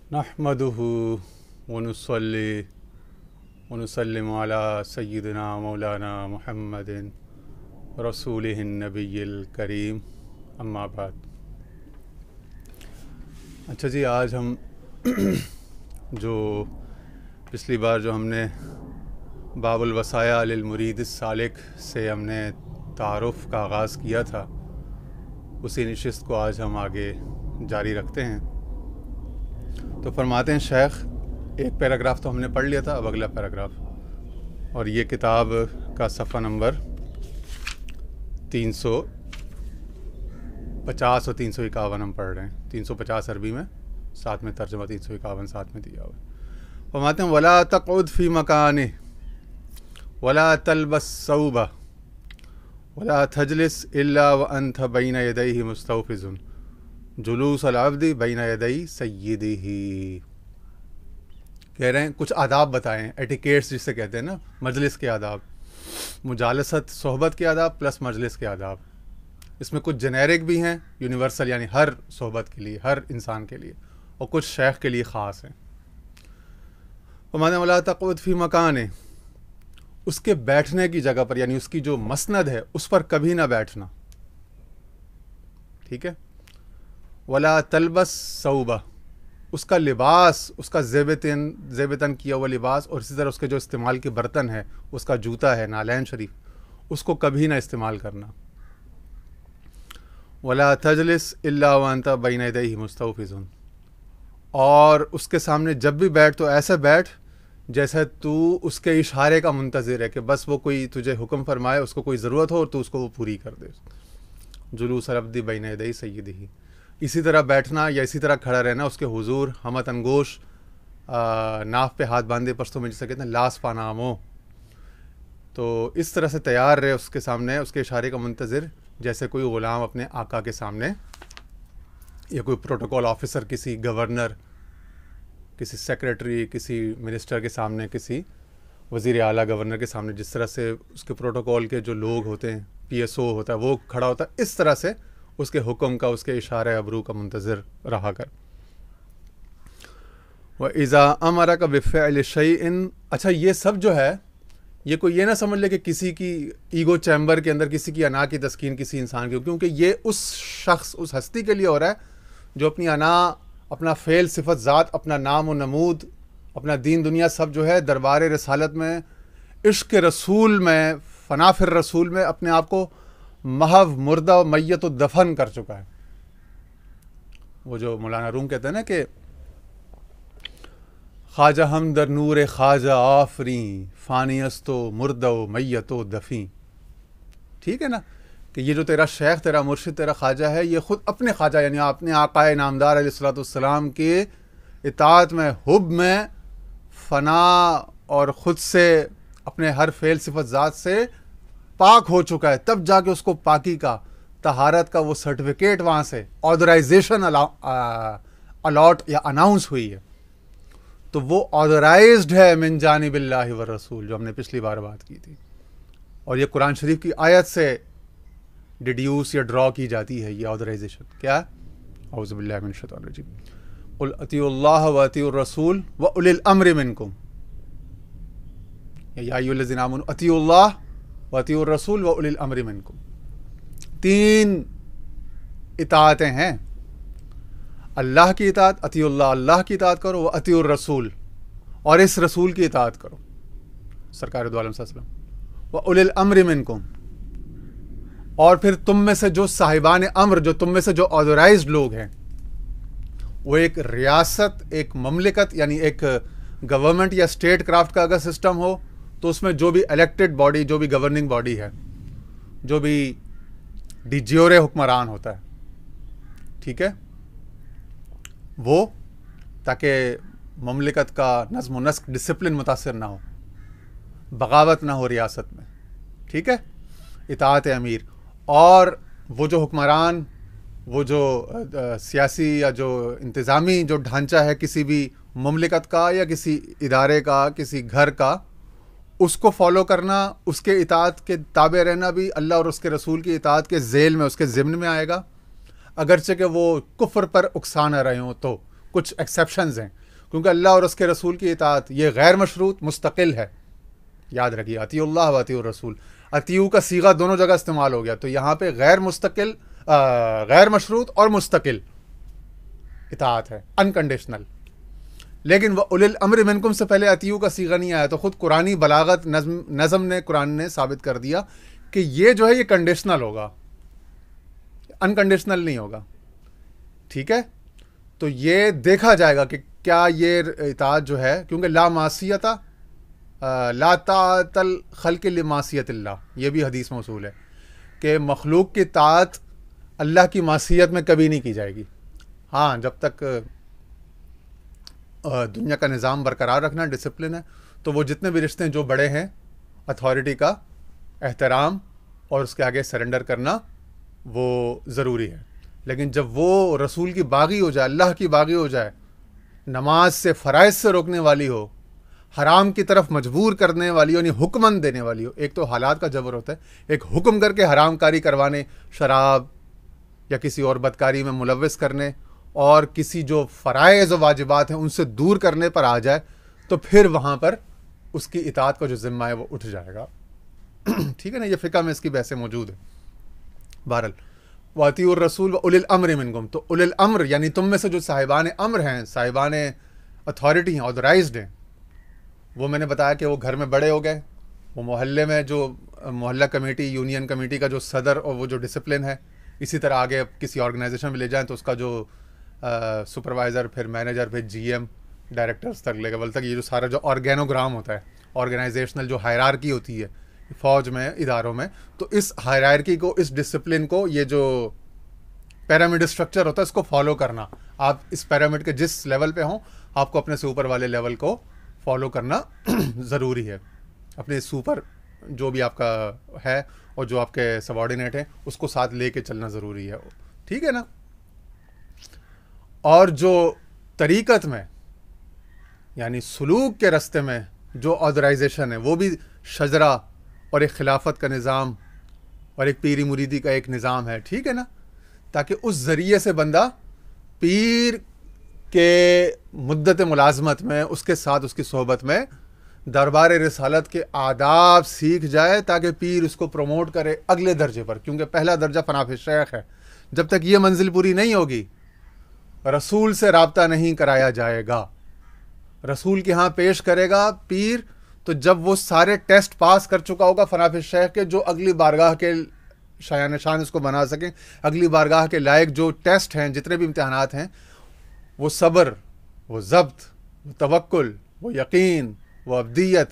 नहमदुहु व नुसल्ली व नुसल्लिमु अला सय्यिदिना मौलाना मुहम्मदिन रसूलिहिन नबिय्यिल करीम, अम्मा बाद। अच्छा जी, आज हम जो पिछली बार जो हमने बाबुल वसाया लिल मुरीद सालिक से हमने तारुफ़ का आगाज़ किया था, उसी नशिस्त को आज हम आगे जारी रखते हैं। तो फरमाते हैं शेख, एक पैराग्राफ तो हमने पढ़ लिया था, अब अगला पैराग्राफ, और ये किताब का सफ़ा नंबर 350 और 351 हम पढ़ रहे हैं। 350 अरबी में, साथ में तर्जुमा 351 साथ में दिया हुआ है। फरमाते हैं वला तक़उद फ़ी मकाने वला तलबस सौबा वला तजलिस इल्ला व अंत बैन यदैहि मुस्तौफ़िज़ुन जुलूस अल-अब्दी बैन यदै सय्यिदिही। कह रहे हैं कुछ आदाब बताएं, एटिकेट्स जिसे कहते हैं ना, मजलिस के आदाब, मुजालसत सोहबत के आदाब प्लस मजलिस के आदाब। इसमें कुछ जेनेरिक भी हैं, यूनिवर्सल यानी हर सोहबत के लिए, हर इंसान के लिए, और कुछ शेख के लिए ख़ास हैं। फरमाते हैं वला तक़उद फ़ी मकाने, उसके बैठने की जगह पर, यानी उसकी जो मसनद है उस पर कभी ना बैठना, ठीक है। वला तलबस सौबा, उसका लिबास, उसका ज़ेबतन किया हुआ लिबास, और इसी तरह उसके जो इस्तेमाल के बर्तन है, उसका जूता है, नालैन शरीफ, उसको कभी ना इस्तेमाल करना। वला तजलिस इल्ला व अंत बैन यदैहि मुस्तौफ़िज़ुन, और उसके सामने जब भी बैठ तो ऐसे बैठ जैसे तू उसके इशारे का मुंतज़िर है, कि बस वो कोई तुझे हुक्म फरमाए, उसको कोई ज़रूरत हो और तू उसको वो पूरी कर दे। जुलूस अल-अब्दी बैन यदै सय्यिदिही, इसी तरह बैठना या इसी तरह खड़ा रहना उसके हुजूर, हमत अंगोश, नाफ पे हाथ बांधे पश्तों में जिसे कहते हैं लास पानामो। तो इस तरह से तैयार रहे उसके सामने, उसके इशारे का मुंतज़िर, जैसे कोई ग़ुलाम अपने आका के सामने, या कोई प्रोटोकॉल ऑफिसर, किसी गवर्नर, किसी सेक्रेटरी, किसी मिनिस्टर के सामने, किसी वज़ीर आला गवर्नर के सामने, जिस तरह से उसके प्रोटोकॉल के जो लोग होते हैं, PSO होता है, वो खड़ा होता है, इस तरह से उसके हुक्म का, उसके इशारे अबरू का मुंतज़िर रहा कर। व इज़ा अमरा का बिफ़अल शैइन, अच्छा ये सब जो है, ये कोई ये ना समझ ले कि किसी की ईगो चैम्बर के अंदर किसी की अना की तस्कीन किसी इंसान की, क्योंकि ये उस शख्स, उस हस्ती के लिए हो रहा है जो अपनी अना, अपना फ़ेल, सिफत, ज़ात, अपना नाम व नमूद, अपना दीन दुनिया सब जो है दरबार रिसालत में, इश्क़ रसूल में, फ़नाफ़िर रसूल में अपने आप को महव मुर्दा मैयत व दफन कर चुका है। वो जो मौलाना रूम कहते हैं ना कि ख्वाजा हम दर नूर ख्वाजा आफरी फ़ानियस्तो मुर्दा व मैयत व दफ़ी, ठीक है ना, कि ये जो तेरा शेख, तेरा मुर्शिद, तेरा ख्वाजा है, ये ख़ुद अपने ख्वाजा यानी अपने आकाए नामदार अलैहिस्सलातु वस्सलाम के इताअत में, हुब में फ़ना और ख़ुद से, अपने हर फ़ेल, सिफत, ज़ात से पाक हो चुका है, तब जाके उसको पाकी का, तहारत का वो सर्टिफिकेट वहाँ से ऑथराइजेशन अलॉट या अनाउंस हुई है। तो वो ऑथराइज्ड है मिन जानिबिल्लाहि व रसूल, जो हमने पिछली बार बात की थी, और ये कुरान शरीफ की आयत से डिड्यूस या ड्रॉ की जाती है ये ऑथराइजेशन। क्या? औज़ु बिल्लाहि मिनश शैतानिर रजीम, कुल अतीउल्लाह व अतीउर रसूल व उलिल अम्रि मिनकुम, या अय्युहल्लज़ीना आमनू अतीउल्लाह व अतीउर रसूल व उलिल अम्रि मिनकुम। 3 इताअतें हैं, अल्लाह की इताअत, अतीउल्लाह, अल्लाह की इताअत करो, व अतीउर रसूल, और इस रसूल की इताअत करो, सरकार दो आलम सल्लल्लाहु अलैहि वसल्लम, व उलिल अम्रि मिनकुम, और फिर तुम में से जो साहिबान अम्र, जो तुम में से जो ऑथराइज्ड लोग हैं, वो एक रियासत, एक ममलिकत यानी एक गवर्नमेंट या स्टेट क्राफ्ट का अगर सिस्टम हो, तो उसमें जो भी इलेक्टेड बॉडी, जो भी गवर्निंग बॉडी है, जो भी डिज्योरे हुक्मरान होता है, ठीक है, वो, ताकि ममलिकत का नज़्म व नस्क, डिसिप्लिन मुतासिर ना हो, बगावत ना हो रियासत में, ठीक है, इताअत अमीर, और वो जो हुक्मरान, वो जो सियासी या जो इंतज़ामी जो ढांचा है किसी भी ममलिकत का या किसी इदारे का, किसी घर का, उसको फॉलो करना, उसके इताअत के ताबे रहना भी अल्लाह और उसके रसूल की इताअत के ज़ेल में, उसके ज़िम्न में आएगा। अगरचे कि वो कुफ्र पर उकसा न रहे हों, तो कुछ एक्सेप्शंस हैं, क्योंकि अल्लाह और उसके रसूल की इताअत ये गैर मशरूत मुस्तकिल है। याद रखिए, अतीउल्लाह व अतीउर रसूल, अतीउ का सीगा दोनों जगह इस्तेमाल हो गया, तो यहाँ पे गैर मुस्तकिल, गैर मशरूत और मुस्तकिल इताअत है, अनकंडीशनल। लेकिन वह उलिल अम्र मिनकुम से पहले अतीउ का सीगा नहीं आया, तो खुद कुरानी बलागत नज़म ने, कुरान ने साबित कर दिया कि ये जो है ये कंडीशनल होगा, अनकंडीशनल नहीं होगा। ठीक है, तो ये देखा जाएगा कि क्या ये इताअत जो है, क्योंकि ला मासियता ला तातल खल्क़ लिमासियतिल्लाह, ये भी हदीस में उसूल है कि मखलूक की ताअत अल्लाह की मासियत में कभी नहीं की जाएगी। हाँ, जब तक दुनिया का निज़ाम बरकरार रखना, डिसिप्लिन है, तो वो जितने भी रिश्ते जो बड़े हैं, अथॉरिटी का एहतराम और उसके आगे सरेंडर करना वो ज़रूरी है। लेकिन जब वो रसूल की बागी हो जाए, अल्लाह की बागी हो जाए, नमाज से, फ़राइज़ से रोकने वाली हो, हराम की तरफ मजबूर करने वाली हो, यानी हुक्मन देने वाली हो। एक तो हालात का जबर होता है, एक हुक्म करके हरामकारी करवाने, शराब या किसी और बदकारी में मुलव्वस करने, और किसी जो फ़राइज़ और वाजिबात हैं उनसे दूर करने पर आ जाए, तो फिर वहाँ पर उसकी इताअत का जो ज़िम्मा है वो उठ जाएगा। ठीक है ना, ये फ़िक़्ह में इसकी बहसें मौजूद है। बहरहाल, वातिउर रसूल व उलिल अम्र मिनकुम, तो उलिल अम्र यानी तुम में से जो साहिबान अम्र हैं, साहिबान अथॉरिटी हैं, ऑथराइज्ड हैं, वो मैंने बताया कि वो घर में बड़े हो गए, वो मोहल्ले में जो मोहल्ला कमेटी, यूनियन कमेटी का जो सदर और वो जो डिसिप्लिन है, इसी तरह आगे किसी ऑर्गेनाइजेशन में ले जाएं तो उसका जो सुपरवाइज़र, फिर मैनेजर, फिर जीएम, डायरेक्टर्स तक लेवल तक, ये जो सारा जो ऑर्गेनोग्राम होता है, ऑर्गेनाइजेशनल जो हायरार्की होती है फ़ौज में, इदारों में, तो इस हायरार्की को, इस डिसिप्लिन को, ये जो पिरामिड स्ट्रक्चर होता है, इसको फॉलो करना। आप इस पिरामिड के जिस लेवल पे हों, आपको अपने से ऊपर वाले लेवल को फॉलो करना ज़रूरी है। अपने सुपर जो भी आपका है और जो आपके सबॉर्डिनेट हैं, उसको साथ लेके चलना ज़रूरी है। ठीक है ना। और जो तरीक़त में, यानी सलूक के रास्ते में जो ऑथराइजेशन है, वो भी शजरा और एक खिलाफत का निज़ाम और एक पीरी मुरीदी का एक निज़ाम है। ठीक है ना, ताकि उस ज़रिए से बंदा पीर के मुद्दत मुलाजमत में, उसके साथ उसकी सोहबत में दरबार रिसालत के आदाब सीख जाए, ताकि पीर उसको प्रमोट करे अगले दर्जे पर। क्योंकि पहला दर्जा फनाफ़ शेख है। जब तक ये मंजिल पूरी नहीं होगी, रसूल से राब्ता नहीं कराया जाएगा। रसूल के यहाँ पेश करेगा पीर, तो जब वो सारे टेस्ट पास कर चुका होगा फनाफ़ शेख के, जो अगली बारगाह के शायान शान इसको बना सकें, अगली बारगाह के लायक जो टेस्ट हैं, जितने भी इम्तहानात हैं, वो सब्र, वो ज़ब्त, वो तवक्कुल, वो यकीन, वो अब्दियत,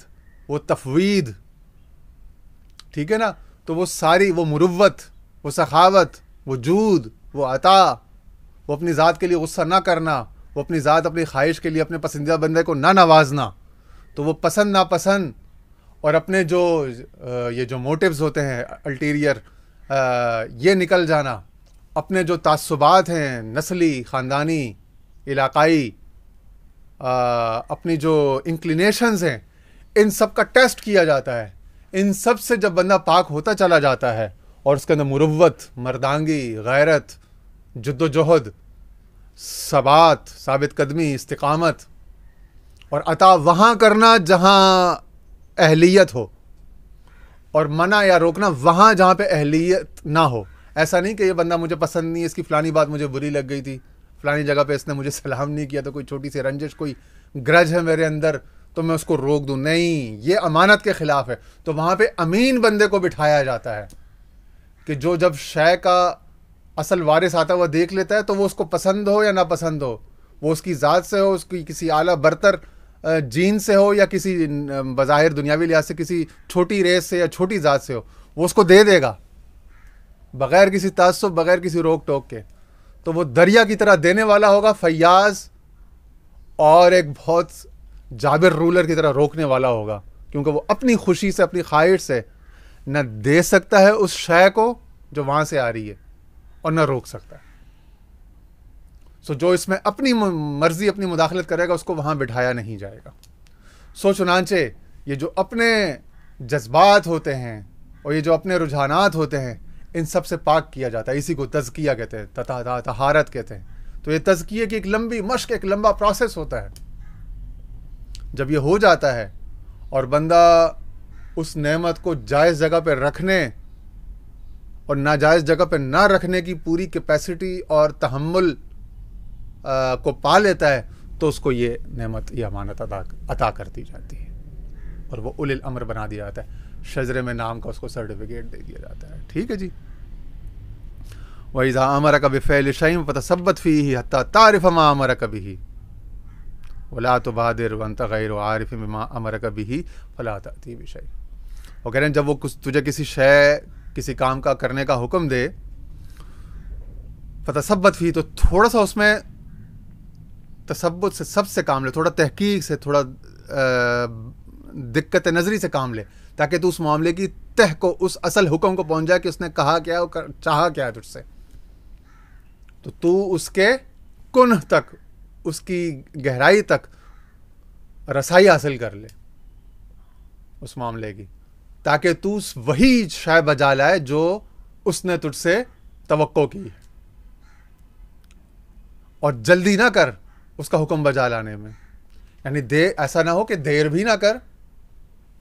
वो तफवीद, ठीक है ना, तो वो सारी, वो मुरुव्वत, वो सखावत, वो जूद, वो अता, वो अपनी ज़ात के लिए गुस्सा ना करना, वो अपनी ज़ात, अपनी ख्वाहिश के लिए अपने पसंदीदा बंदे को ना नवाजना, तो वो पसंद नापसंद और अपने जो ये जो मोटिव्स होते हैं अल्टीरियर, ये निकल जाना, अपने जो तासुबात हैं नस्ली, ख़ानदानी, इलाक़ाई, अपनी जो इंक्लिनेशंस हैं, इन सब का टेस्ट किया जाता है। इन सब से जब बंदा पाक होता चला जाता है और उसके अंदर मुरुव्वत, मर्दांगी, गैरत, जद्दोजहद, सबात, साबित कदमी, इस्तिकामत और अता वहाँ करना जहाँ अहलियत हो, और मना या रोकना वहाँ जहाँ पे अहलियत ना हो। ऐसा नहीं कि ये बंदा मुझे पसंद नहीं है, इसकी फ़लानी बात मुझे बुरी लग गई थी, फ़लानी जगह पे इसने मुझे सलाम नहीं किया, तो कोई छोटी सी रंजिश, कोई ग्रज है मेरे अंदर, तो मैं उसको रोक दूँ। नहीं, ये अमानत के ख़िलाफ़ है। तो वहाँ पे अमीन बंदे को बिठाया जाता है कि जो जब शय का असल वारिस आता हुआ देख लेता है, तो वो उसको पसंद हो या ना पसंद हो, वो उसकी ज़ात से हो, उसकी किसी आला बरतर जीन से हो, या किसी बज़ाहिर दुनियावी लिहाज से किसी छोटी रेस से या छोटी ज़ात से हो, वो उसको दे देगा बग़ैर किसी तासुब, बग़ैर किसी रोक टोक के। तो वो दरिया की तरह देने वाला होगा, फैयाज़, और एक बहुत जाबिर रूलर की तरह रोकने वाला होगा, क्योंकि वो अपनी खुशी से, अपनी ख्वाहिश से न दे सकता है उस शय को जो वहाँ से आ रही है, और न रोक सकता है। सो जो इसमें अपनी मर्जी, अपनी मुदाखलत करेगा, उसको वहाँ बिठाया नहीं जाएगा। सो चुनांचे ये जो अपने जज्बात होते हैं और ये जो अपने रुझानात होते हैं, इन सब से पाक किया जाता है। इसी को तज़किया कहते हैं, तहारत कहते हैं। तो ये तज़किये की एक लंबी मश्क, एक लंबा प्रोसेस होता है। जब ये हो जाता है और बंदा उस नेमत को जायज़ जगह पर रखने और नाजायज़ जगह पर ना रखने की पूरी कैपेसिटी और तहम्मुल को पा लेता है, तो उसको ये नेमत, ये अमानत अता कर दी जाती है और वो उलिल अम्र बना दिया जाता है। शजरे में नाम का उसको सर्टिफिकेट दे दिया जाता है। ठीक है जी। वइज़ा अमरक बिफ़इल शैइन फतसब्बत फ़ीही हत्ता तारिफ़ मा अमरक बिही वला तुबादिर व अंत गैरु आरिफ़ बिमा अमरक बिही फला तअती बिशै। वो कह रहे हैं जब वो तुझे किसी शय, किसी काम का करने का हुक्म दे, फतसब्बत फ़ीही, तो थोड़ा सा उसमें तसब्बुत से सबसे काम ले, थोड़ा तहकीक से, थोड़ा दिक्कत नज़री से काम ले, ताकि तू उस मामले की तह को, उस असल हुक्म को पहुंच जाए कि उसने कहा क्या, चाहा क्या है तुझसे। तो तू उसके कुन्ह तक, उसकी गहराई तक रसाई हासिल कर ले उस मामले की, ताकि तू वही शय बजा लाए जो उसने तुझसे तवक्को की है। और जल्दी ना कर उसका हुक्म बजा लाने में, यानी ऐसा ना हो कि देर भी ना कर,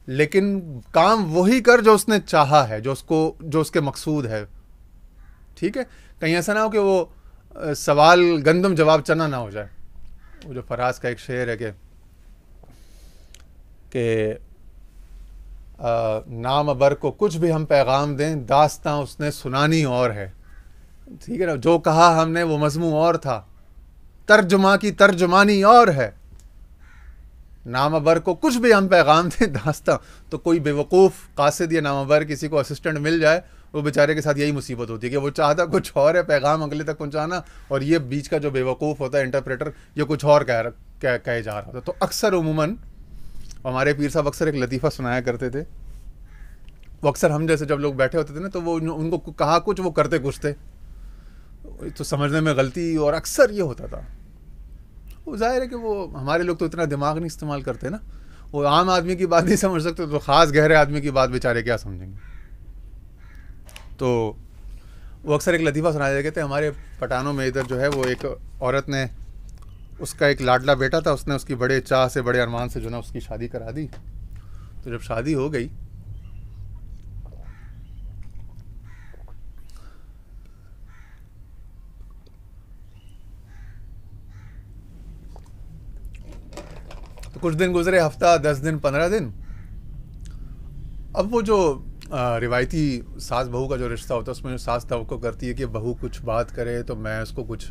लेकिन काम वही कर जो उसने चाहा है, जो उसके मकसूद है। ठीक है। कहीं ऐसा ना हो कि वो सवाल गंदम जवाब चना ना हो जाए। वो जो फराज का एक शेर है कि नाम अबर को कुछ भी हम पैगाम दें, दास्तां उसने सुनानी और है। ठीक है ना। जो कहा हमने वो मजमू और था, तर्जुमा की तर्जुमानी और है। नामबर को कुछ भी हम पैगाम दें, दास्तां, तो कोई बेवकूफ़ कासिद या नामबर किसी को असिस्टेंट मिल जाए, वो बेचारे के साथ यही मुसीबत होती है कि वो चाहता कुछ और है, पैगाम अगले तक पहुंचाना, और ये बीच का जो बेवकूफ़ होता है इंटरप्रेटर, ये कुछ और कहे जा रहा होता। तो अक्सर उमूमन हमारे पीर साहब अक्सर एक लतीफ़ा सुनाया करते थे। वो अक्सर हम जैसे जब लोग बैठे होते थे ना, तो वो उनको कहा कुछ, वो करते कुछ थे, तो समझने में गलती, और अक्सर ये होता था। वो जाहिर है कि वो हमारे लोग तो इतना दिमाग नहीं इस्तेमाल करते ना, वो आम आदमी की बात नहीं समझ सकते, तो ख़ास गहरे आदमी की बात बेचारे क्या समझेंगे। तो वो अक्सर एक लतीफ़ा सुनाया कहते हैं, हमारे पठानों में इधर जो है, वो एक औरत ने, उसका एक लाडला बेटा था, उसने उसकी बड़े चाह से, बड़े अरमान से जो ना उसकी शादी करा दी। तो जब शादी हो गई, तो कुछ दिन गुजरे, हफ्ता, 10 दिन, 15 दिन। अब वो जो रिवायती सास बहू का जो रिश्ता होता है, उसमें जो सास तवक्को करती है कि बहू कुछ बात करे तो मैं उसको कुछ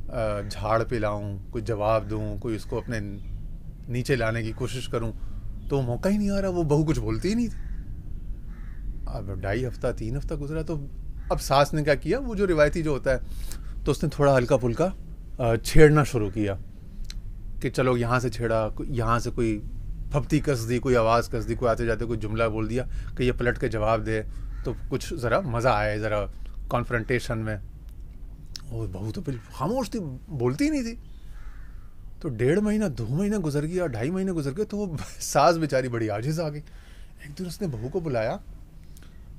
झाड़ पिलाऊं, कुछ जवाब दूं, कोई उसको अपने नीचे लाने की कोशिश करूं, तो मौका ही नहीं आ रहा, वो बहू कुछ बोलती ही नहीं थी। अब 2.5 हफ्ता, 3 हफ्ता गुजरा, तो अब सास ने क्या किया, वो जो रिवायती जो होता है, तो उसने थोड़ा हल्का फुल्का छेड़ना शुरू किया कि चलो यहाँ से छेड़ा, यहाँ से कोई फप्ती कस दी, कोई आवाज़ कस दी, कोई आते जाते कोई जुमला बोल दिया कि ये पलट के जवाब दे, तो कुछ ज़रा मज़ा आए, ज़रा कॉन्फ्रंटेशन में। और बहू तो बिल्कुल खामोश थी, बोलती ही नहीं थी। तो 1.5 महीना, 2 महीना गुजर गया, 2.5 महीने गुजर गए, तो वो सास बेचारी बड़ी आजिज़ आ गई। एक दिन उसने बहू को बुलाया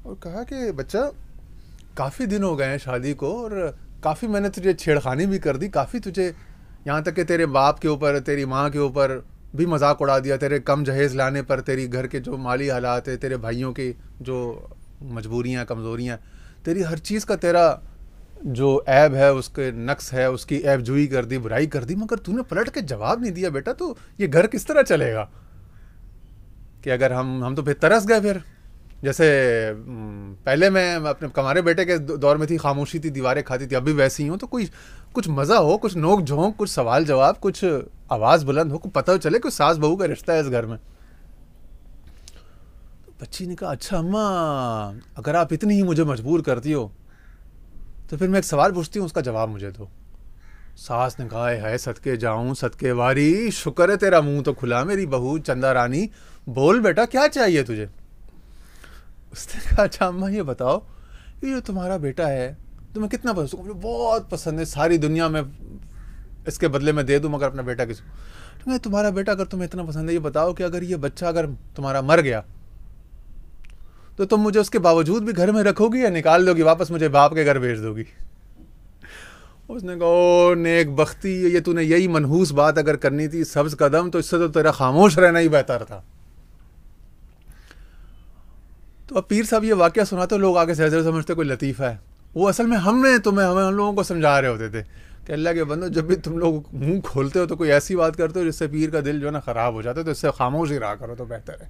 और कहा कि बच्चा, काफ़ी दिन हो गए हैं शादी को, और काफ़ी मैंने तुझे छेड़खानी भी कर दी, काफ़ी तुझे, यहाँ तक कि तेरे बाप के ऊपर, तेरी माँ के ऊपर भी मजाक उड़ा दिया, तेरे कम जहेज़ लाने पर, तेरी घर के जो माली हालात है, तेरे भाइयों की जो मजबूरियाँ, कमज़ोरियाँ, तेरी हर चीज़ का तेरा जो ऐब है, उसके नक्स है, उसकी ऐब जुई कर दी, बुराई कर दी, मगर तूने पलट के जवाब नहीं दिया बेटा, तो ये घर किस तरह चलेगा। कि अगर हम तो फिर तरस गए। फिर जैसे पहले मैं अपने हमारे बेटे के दौर में थी, खामोशी थी, दीवारें खाती थी, अभी वैसी ही हो, तो कोई कुछ मज़ा हो, कुछ नोक झोंक, कुछ सवाल जवाब, कुछ आवाज़ बुलंद हो, कुछ पता चले कि सास बहू का रिश्ता है इस घर में। तो बच्ची ने कहा, अच्छा अम्मा, अगर आप इतनी ही मुझे मजबूर करती हो तो फिर मैं एक सवाल पूछती हूँ, उसका जवाब मुझे दो। सास ने कहा, है सदके जाऊं सदके वारी, शुक्र है तेरा मुंह तो खुला मेरी बहू चंदा रानी, बोल बेटा क्या चाहिए तुझे। उसने कहा, अच्छा अम्मा ये बताओ, ये जो तुम्हारा बेटा है तुम्हें कितना पसंद? मुझे बहुत पसंद है, सारी दुनिया में इसके बदले में दे दूँ, मगर अपना बेटा किसी। तो मैं, तुम्हारा बेटा अगर तुम्हें इतना पसंद है, ये बताओ कि अगर ये बच्चा अगर तुम्हारा मर गया तो तुम मुझे उसके बावजूद भी घर में रखोगी या निकाल दोगी वापस, मुझे बाप के घर भेज दोगी? उसने कहा ओ नेक बख्ती, ये तूने यही मनहूस बात अगर करनी थी सब्ज कदम, तो इससे तो तेरा खामोश रहना ही बेहतर था। तो अब पीर साहब ये वाकया सुनाते लोग आगे से समझते कोई लतीफ़ा है, वो असल में हम लोगों को समझा रहे होते थे कि अल्लाह के बंदो, जब भी तुम लोग मुंह खोलते हो तो कोई ऐसी बात करते हो जिससे पीर का दिल जो है ना ख़राब हो जाता है, तो इससे खामोश ही रहा करो तो बेहतर है।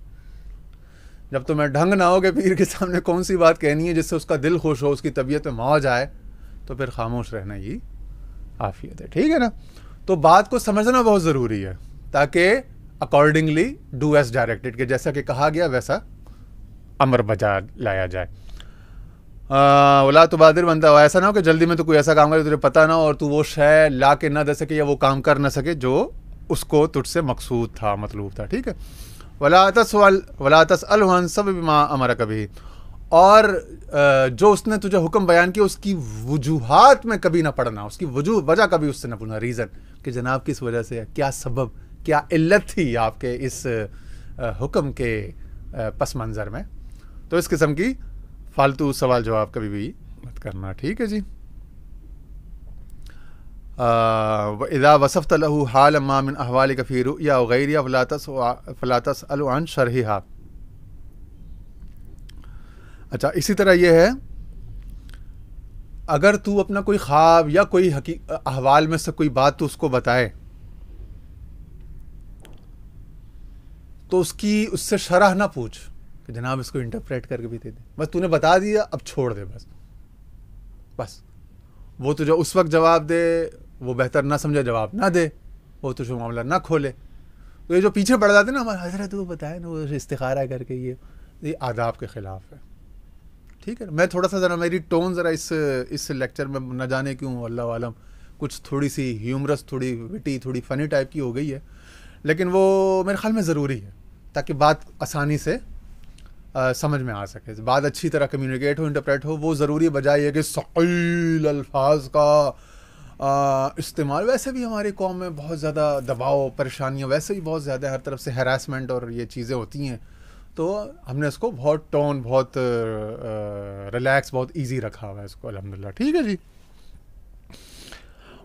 जब तुम्हें ढंग ना हो कि पीर के सामने कौन सी बात कहनी है जिससे उसका दिल खुश हो, उसकी तबीयत में मौज आए, तो फिर खामोश रहना ही आफियत है। ठीक है ना। तो बात को समझना बहुत ज़रूरी है ताकि अकॉर्डिंगली डू एज डायरेक्टेड, के जैसा कि कहा गया वैसा अमर बजा लाया जाए। वला तो बहादुर बनता हो, ऐसा ना हो कि जल्दी में तो कोई ऐसा काम करे तुझे पता ना हो और तू वो शय ला के ना दे सके या वो काम कर ना सके जो उसको तुझसे मकसूद था, मतलूब था। ठीक है। वला तसअल अन सब बिमा अमर कभी, और जो उसने तुझे हुक्म बयान किया उसकी वजूहात में कभी ना पड़ना, उसकी वजह कभी उससे ना पूछना, रीज़न कि जनाब किस वजह से, क्या सबब, क्या इल्लत थी आपके इस हुक्म के पस मंज़र में। तो इस किस्म की फालतू सवाल जवाब कभी भी मत करना। ठीक है जी। इदा वसफ़त लहू हाल मा मिन अहवालिक फ़ी रुया गैरिया फला तसअल अन शरहिहा। अच्छा, इसी तरह यह है, अगर तू अपना कोई ख्वाब या कोई अहवाल में से कोई बात तू उसको बताए तो उससे शरह ना पूछ कि जनाब इसको इंटरप्रेट करके भी दे दे, बस तूने बता दिया अब छोड़ दे, बस वो तुझे उस वक्त जवाब दे, वो बेहतर ना समझे जवाब ना दे, वो तुझे मामला ना खोले। तो ये जो पीछे पड़ जाते ना हमारे हजरत वो बताए ना वो इस्तिखारा करके, ये आदाब के ख़िलाफ़ है। ठीक है। मैं थोड़ा सा ज़रा मेरी टोन ज़रा इस लेक्चर में न जाने क्यों अल्लाह आलम कुछ थोड़ी सी ह्यूमरस, थोड़ी विटी, थोड़ी फ़नी टाइप की हो गई है, लेकिन वो मेरे ख्याल में ज़रूरी है ताकि बात आसानी से समझ में आ सके, बात अच्छी तरह कम्युनिकेट हो, इंटरप्रेट हो, वो ज़रूरी है, बजाय ये कि सक़ील अल्फाज का इस्तेमाल। वैसे भी हमारी कौम में बहुत ज़्यादा दबाव, परेशानियाँ वैसे ही बहुत ज़्यादा, हर तरफ से हैरेसमेंट और ये चीज़ें होती हैं, तो हमने इसको बहुत टोन, बहुत रिलैक्स, बहुत इजी रखा हुआ है इसको, अल्हम्दुलिल्लाह। ठीक है जी।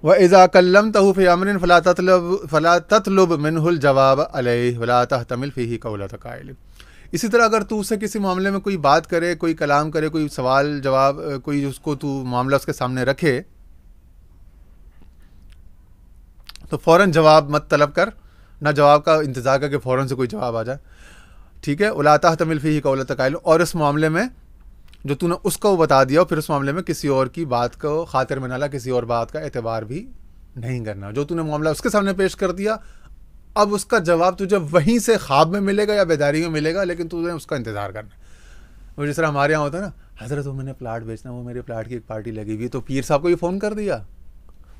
व इज़ा कल्लमतहु फ़ी अम्रिन फ़ला ततलुब मिनहुल जवाब अलैहि वला तहतमिल फ़ीही क़ौलत क़ाइल। इसी तरह अगर तू उससे किसी मामले में कोई बात करे, कोई कलाम करे, कोई सवाल जवाब, कोई उसको तू मामला उसके सामने रखे, तो फ़ौरन जवाब मत तलब कर, ना जवाब का इंतज़ार कर कि फ़ौरन से कोई जवाब आ जाए। ठीक है। वला तहतमिल फ़ीही क़ौलत क़ाइल, और इस मामले में जो तूने उसको बता दिया, फिर उस मामले में किसी और की बात को खातिर में ना ला, किसी और बात का एतबार भी नहीं करना। जो तूने मामला उसके सामने पेश कर दिया, अब उसका जवाब तुझे वहीं से ख्वाब में मिलेगा या बेदारी में मिलेगा, लेकिन तुझे उसका इंतज़ार करना। वो जिस तरह हमारे यहाँ होता है ना, हज़रत वो मैंने प्लाट बेचना, वो मेरे प्लाट की एक पार्टी लगी हुई, तो पीर साहब को भी फ़ोन कर दिया,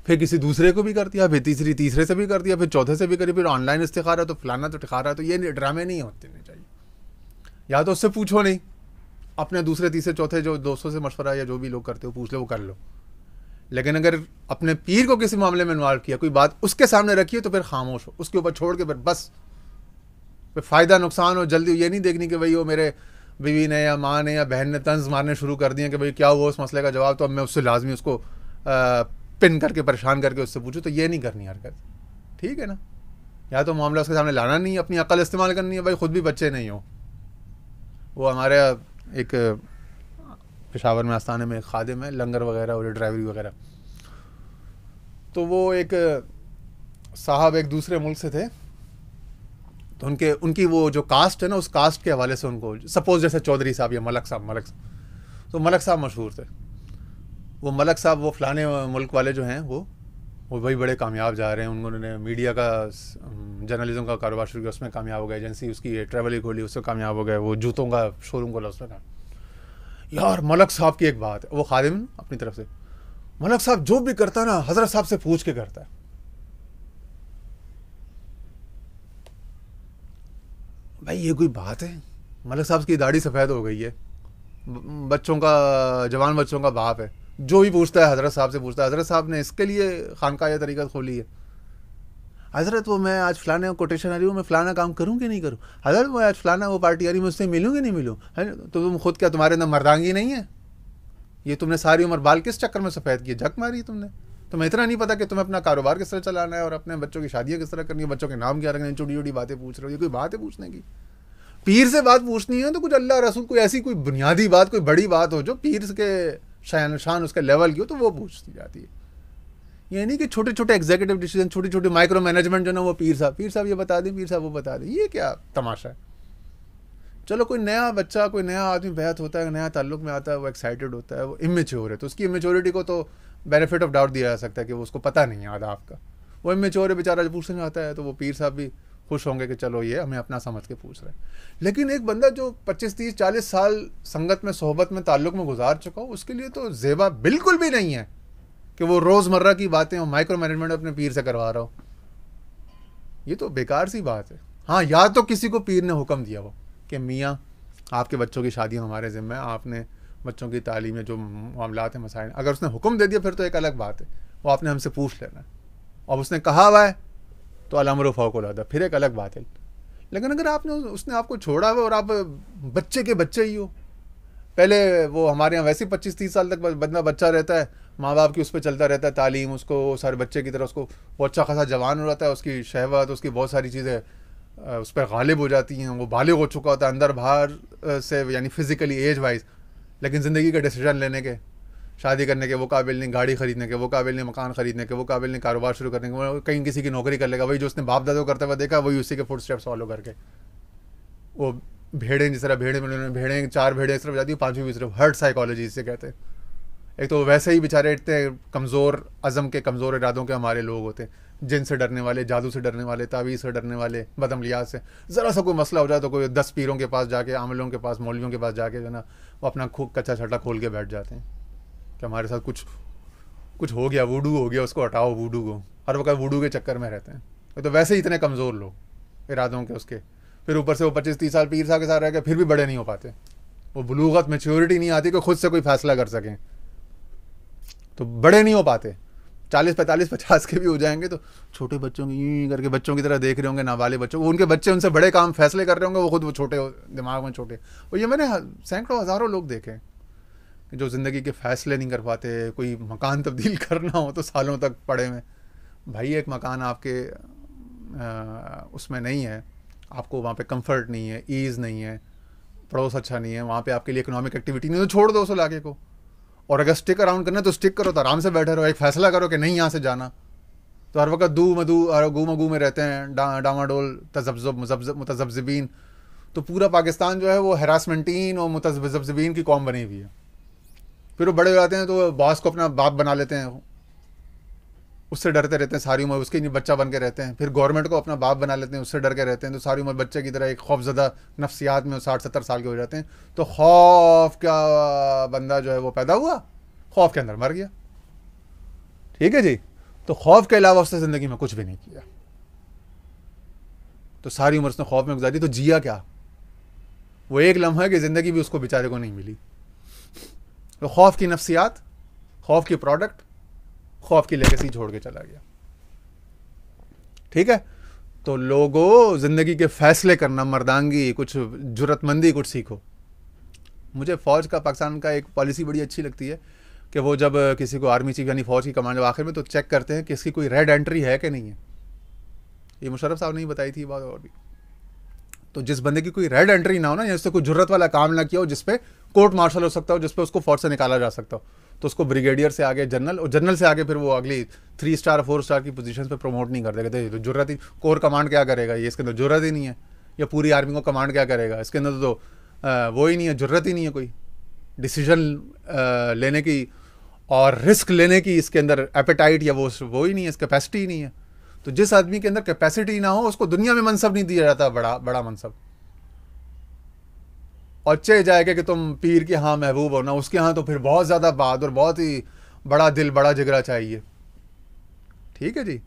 फिर किसी दूसरे को भी कर दिया, फिर तीसरे से भी कर दिया, फिर चौथे से भी करी, फिर ऑनलाइन इस्तिखारा, तो फलाना तो ठिकारा। तो ये ड्रामे नहीं होते नहीं चाहिए। या तो उससे पूछो नहीं, अपने दूसरे तीसरे चौथे जो दोस्तों से मशवरा या जो भी लोग करते हो पूछ लो, वो कर लो। लेकिन अगर अपने पीर को किसी मामले में इन्वॉल्व किया, कोई बात उसके सामने रखी है, तो फिर खामोश हो, उसके ऊपर छोड़ के फिर बस, फिर फ़ायदा नुकसान हो, जल्दी ये नहीं देखनी कि भाई वो मेरे बीवी ने या माँ ने या बहन ने तंज मारने शुरू कर दिए कि भाई क्या हुआ उस मसले का जवाब, तो अब मैं उससे लाजमी उसको पिन करके परेशान करके उससे पूछूँ, तो ये नहीं करनी हरकत। ठीक है ना। या तो मामला उसके सामने लाना नहीं, अपनी अकल इस्तेमाल करनी है। भाई ख़ुद भी बच्चे नहीं हो। वो हमारे एक पेशावर में आस्थाने में एक खादिम है, लंगर वगैरह और ड्राइवरी वगैरह, तो वो एक साहब एक दूसरे मुल्क से थे, तो उनकी वो जो कास्ट है ना, उस कास्ट के हवाले से उनको, सपोज जैसे चौधरी साहब या मलक साहब, तो मलक साहब मशहूर थे। वो मलक साहब वो फ़लाने मुल्क वाले जो हैं वो भाई बड़े कामयाब जा रहे हैं, उन्होंने मीडिया का जर्नलिज्म का कारोबार शुरू किया, उसमें कामयाब हो गए, एजेंसी उसकी ट्रैवल ही खोली, उसमें कामयाब हो गए, वो जूतों का शोरूम खोला उसमें का। यार मलक साहब की एक बात है, वो खादिम अपनी तरफ से, मलक साहब जो भी करता है ना हज़रत साहब से पूछ के करता है। भाई ये कोई बात है? मलक साहब की दाढ़ी सफ़ेद हो गई है, बच्चों का, जवान बच्चों का बाप है, जो भी पूछता है हज़रत साहब से पूछता है। हज़रत साहब ने इसके लिए खानका या तरीक़त खोली है। हज़रत वो मैं आज फ़लाने कोटेशन आ रही हूँ, मैं फ़लाना काम करूँ कि नहीं करूँ? हज़रत वो आज फ़लाना वो पार्टी आ रही है, मुझसे मिलूँ कि नहीं मिलूँ? है तो तुम खुद क्या, तुम्हारे अंदर मर्दांगी नहीं है? ये तुमने सारी उम्र बाल किस चक्कर में सफ़ेद किए, झक मारी तुमने? तुम्हें इतना नहीं पता कि तुम्हें अपना कारोबार किस तरह चलाना है और अपने बच्चों की शादियाँ किस तरह करनी है, बच्चों के नाम क्या रखने हैं, छोटी छोटी बातें पूछ रहे हो। ये कोई बात है पूछने की? पीर से बात पूछनी है तो कुछ अल्लाह रसूल कोई ऐसी कोई बुनियादी बात, कोई बड़ी बात हो जो पीर के शान उसके लेवल की हो तो वो पूछती जाती है। ये नहीं कि छोटे छोटे एग्जीक्यूटिव डिसीजन, छोटी छोटी माइक्रो मैनेजमेंट जो ना वो पीर साहब ये बता दें, पीर साहब वो बता दें। ये क्या तमाशा है? चलो कोई नया बच्चा, कोई नया आदमी बैत होता है, नया ताल्लुक में आता है, वो एक्साइटेड होता है, वो इमेच्योर है, तो उसकी इमेच्योरिटी को तो बेनिफिट ऑफ डाउट दिया जा सकता है कि वो उसको पता नहीं है आदाब का। वो इमेच्योर है बेचारा, जो पूछने आता है तो वो पीर साहब भी खुश होंगे कि चलो ये हमें अपना समझ के पूछ रहे हैं। लेकिन एक बंदा जो 25, 30, 40 साल संगत में, सोहबत में, ताल्लुक में गुजार चुका हो, उसके लिए तो ज़ेबा बिल्कुल भी नहीं है कि वो रोज़मर्रा की बातें और माइक्रो मैनेजमेंट अपने पीर से करवा रहा हो। ये तो बेकार सी बात है। हाँ, या तो किसी को पीर ने हुक्म दिया हो कि मियाँ आपके बच्चों की शादियाँ हमारे ज़िम्मे है, आपने बच्चों की तालीम में जो मामलात हैं, मसाइल, अगर उसने हुक्म दे दिया फिर तो एक अलग बात है, वो आपने हमसे पूछ लेना है। और उसने कहा हुआ है तो अल-अम्रु फ़ौक़ल अदा, फिर एक अलग बात है। लेकिन अगर आपने उसने आपको छोड़ा हुआ और आप बच्चे के बच्चे ही हो, पहले वो हमारे यहाँ वैसे 25-30 साल तक बंदा बच्चा रहता है, माँ बाप की उस पर चलता रहता है तालीम, उसको सारे बच्चे की तरह उसको वो अच्छा खासा जवान हो जाता है, उसकी शहवत, उसकी बहुत सारी चीज़ें उस पर गालिब हो जाती हैं, वो बालिग हो चुका होता है अंदर बाहर से, यानी फिज़िकली एज वाइज, लेकिन ज़िंदगी के डिसीजन लेने के, शादी करने के वो काबिल नहीं, गाड़ी खरीदने के वो काबिल नहीं, मकान खरीदने के वो काबिल नहीं, कारोबार शुरू करने के, वो कहीं किसी की नौकरी कर लेगा, वही जो उसने बाप दादा करते हुए देखा वही उसी के फुट स्टेप्स फॉलो करके। वो भेड़ें जिस तरह भेड़ें 4 भेड़ें इस तरफ जाती है, 5वीं भी तरफ, हर्ट साइकोलॉजी इसे कहते हैं। एक तो वैसे ही बेचारे इतने कमज़ोर अज़म के, कमज़ोर इरादों के हमारे लोग होते हैं, जिन से डरने वाले, जादू से डरने वाले, तावीज़ से डरने वाले, बदअमलियात से। ज़रा सा कोई मसला हो जाए तो कोई 10 पीरों के पास जाके, आमलों के पास, मौलवियों के पास जाके जो ना वो अपना कच्चा छट्टा खोल के बैठ जाते हैं कि हमारे साथ कुछ हो गया, वूडू हो गया, उसको हटाओ वूडू को। हर वक्त वूडू के चक्कर में रहते हैं। तो वैसे ही इतने कमज़ोर लोग इरादों के उसके, फिर ऊपर से वो 25-30 साल पीर साहब के साथ रह के फिर भी बड़े नहीं हो पाते। वो बुलूगत, मैच्योरिटी नहीं आती कि खुद से कोई फैसला कर सकें, तो बड़े नहीं हो पाते। 40, 45, 50 के भी हो जाएंगे तो छोटे बच्चों की करके बच्चों की तरह देख रहे होंगे, नाबालिग बच्चों, उनके बच्चे उनसे बड़े काम फैसले कर रहे होंगे, वो खुद वो छोटे दिमाग में छोटे। और ये मैंने सैकड़ों हज़ारों लोग देखे जो ज़िंदगी के फ़ैसले नहीं कर पाते। कोई मकान तब्दील करना हो तो सालों तक पड़े में, भाई एक मकान आपके उसमें नहीं है, आपको वहाँ पे कंफर्ट नहीं है, ईज़ नहीं है, पड़ोस अच्छा नहीं है, वहाँ पे आपके लिए इकोनॉमिक एक्टिविटी नहीं, तो छोड़ दो उस इलाके को। और अगर स्टिक अराउंड करना है तो स्टिक करो, तो आराम से बैठे रहो, एक फ़ैसला करो कि नहीं यहाँ से जाना। तो हर वक्त गू मगू में रहते हैं, डामाडोल, मुतज़ब्ज़िबीन। तो पूरा पाकिस्तान जो है वो हैरासमेंटीन और मुतज़ब्ज़िबीन की कौम बनी हुई है। फिर वो बड़े हो जाते हैं तो बॉस को अपना बाप बना लेते हैं, उससे डरते रहते हैं सारी उम्र, उसके नहीं बच्चा बन के रहते हैं। फिर गवर्नमेंट को अपना बाप बना लेते हैं, उससे डर के रहते हैं, तो सारी उम्र बच्चे की तरह एक खौफज़दा नफ्सियात में 60-70 साल के हो जाते हैं। तो खौफ का बंदा जो है वो पैदा हुआ, खौफ के अंदर मर गया। ठीक है जी। तो खौफ के अलावा उसने ज़िंदगी में कुछ भी नहीं किया, तो सारी उम्र उसने खौफ में गुजारी, तो जिया क्या? वो एक लम्हा की ज़िंदगी भी उसको बेचारे को नहीं मिली। तो खौफ की नफ्सियात, खौफ की प्रोडक्ट, खौफ की लेगेसी छोड़ के चला गया। ठीक है। तो लोगों, ज़िंदगी के फ़ैसले करना, मर्दांगी, कुछ जुर्रतमंदी कुछ सीखो। मुझे फ़ौज का, पाकिस्तान का एक पॉलिसी बड़ी अच्छी लगती है कि वो जब किसी को आर्मी चीफ यानी फ़ौज की कमांड जब आखिर में तो चेक करते हैं कि इसकी कोई रेड एंट्री है कि नहीं है। ये मुशर्रफ साहब ने ही बताई थी बात। और भी तो जिस बंदे की कोई रेड एंट्री ना हो ना, या उससे कोई जुर्रत वाला काम ना किया हो जिसपे कोर्ट मार्शल हो सकता हो, जिसपे उसको फ़ौज से निकाला जा सकता हो, तो उसको ब्रिगेडियर से आगे जनरल, और जनरल से आगे फिर वो अगली 3 स्टार 4 स्टार की पोजीशन पे प्रमोट नहीं कर देगा। तो जुर्रत ही, कोर कमांड क्या करेगा, ये इसके अंदर जुर्रत ही नहीं है। या पूरी आर्मी को कमांड क्या करेगा, इसके अंदर तो वो ही नहीं है, जुर्रत ही नहीं है कोई डिसीजन लेने की और रिस्क लेने की, इसके अंदर एपेटाइट या वो ही नहीं है, कैपेसिटी ही नहीं है। तो जिस आदमी के अंदर कैपेसिटी ना हो उसको दुनिया में मनसब नहीं दिया जाता, बड़ा मनसब। और चाहे जाएगा कि तुम पीर के यहाँ महबूब हो ना, उसके यहाँ तो फिर बहुत ज़्यादा बहादुर, बहुत ही बड़ा दिल, बड़ा जिगरा चाहिए। ठीक है जी।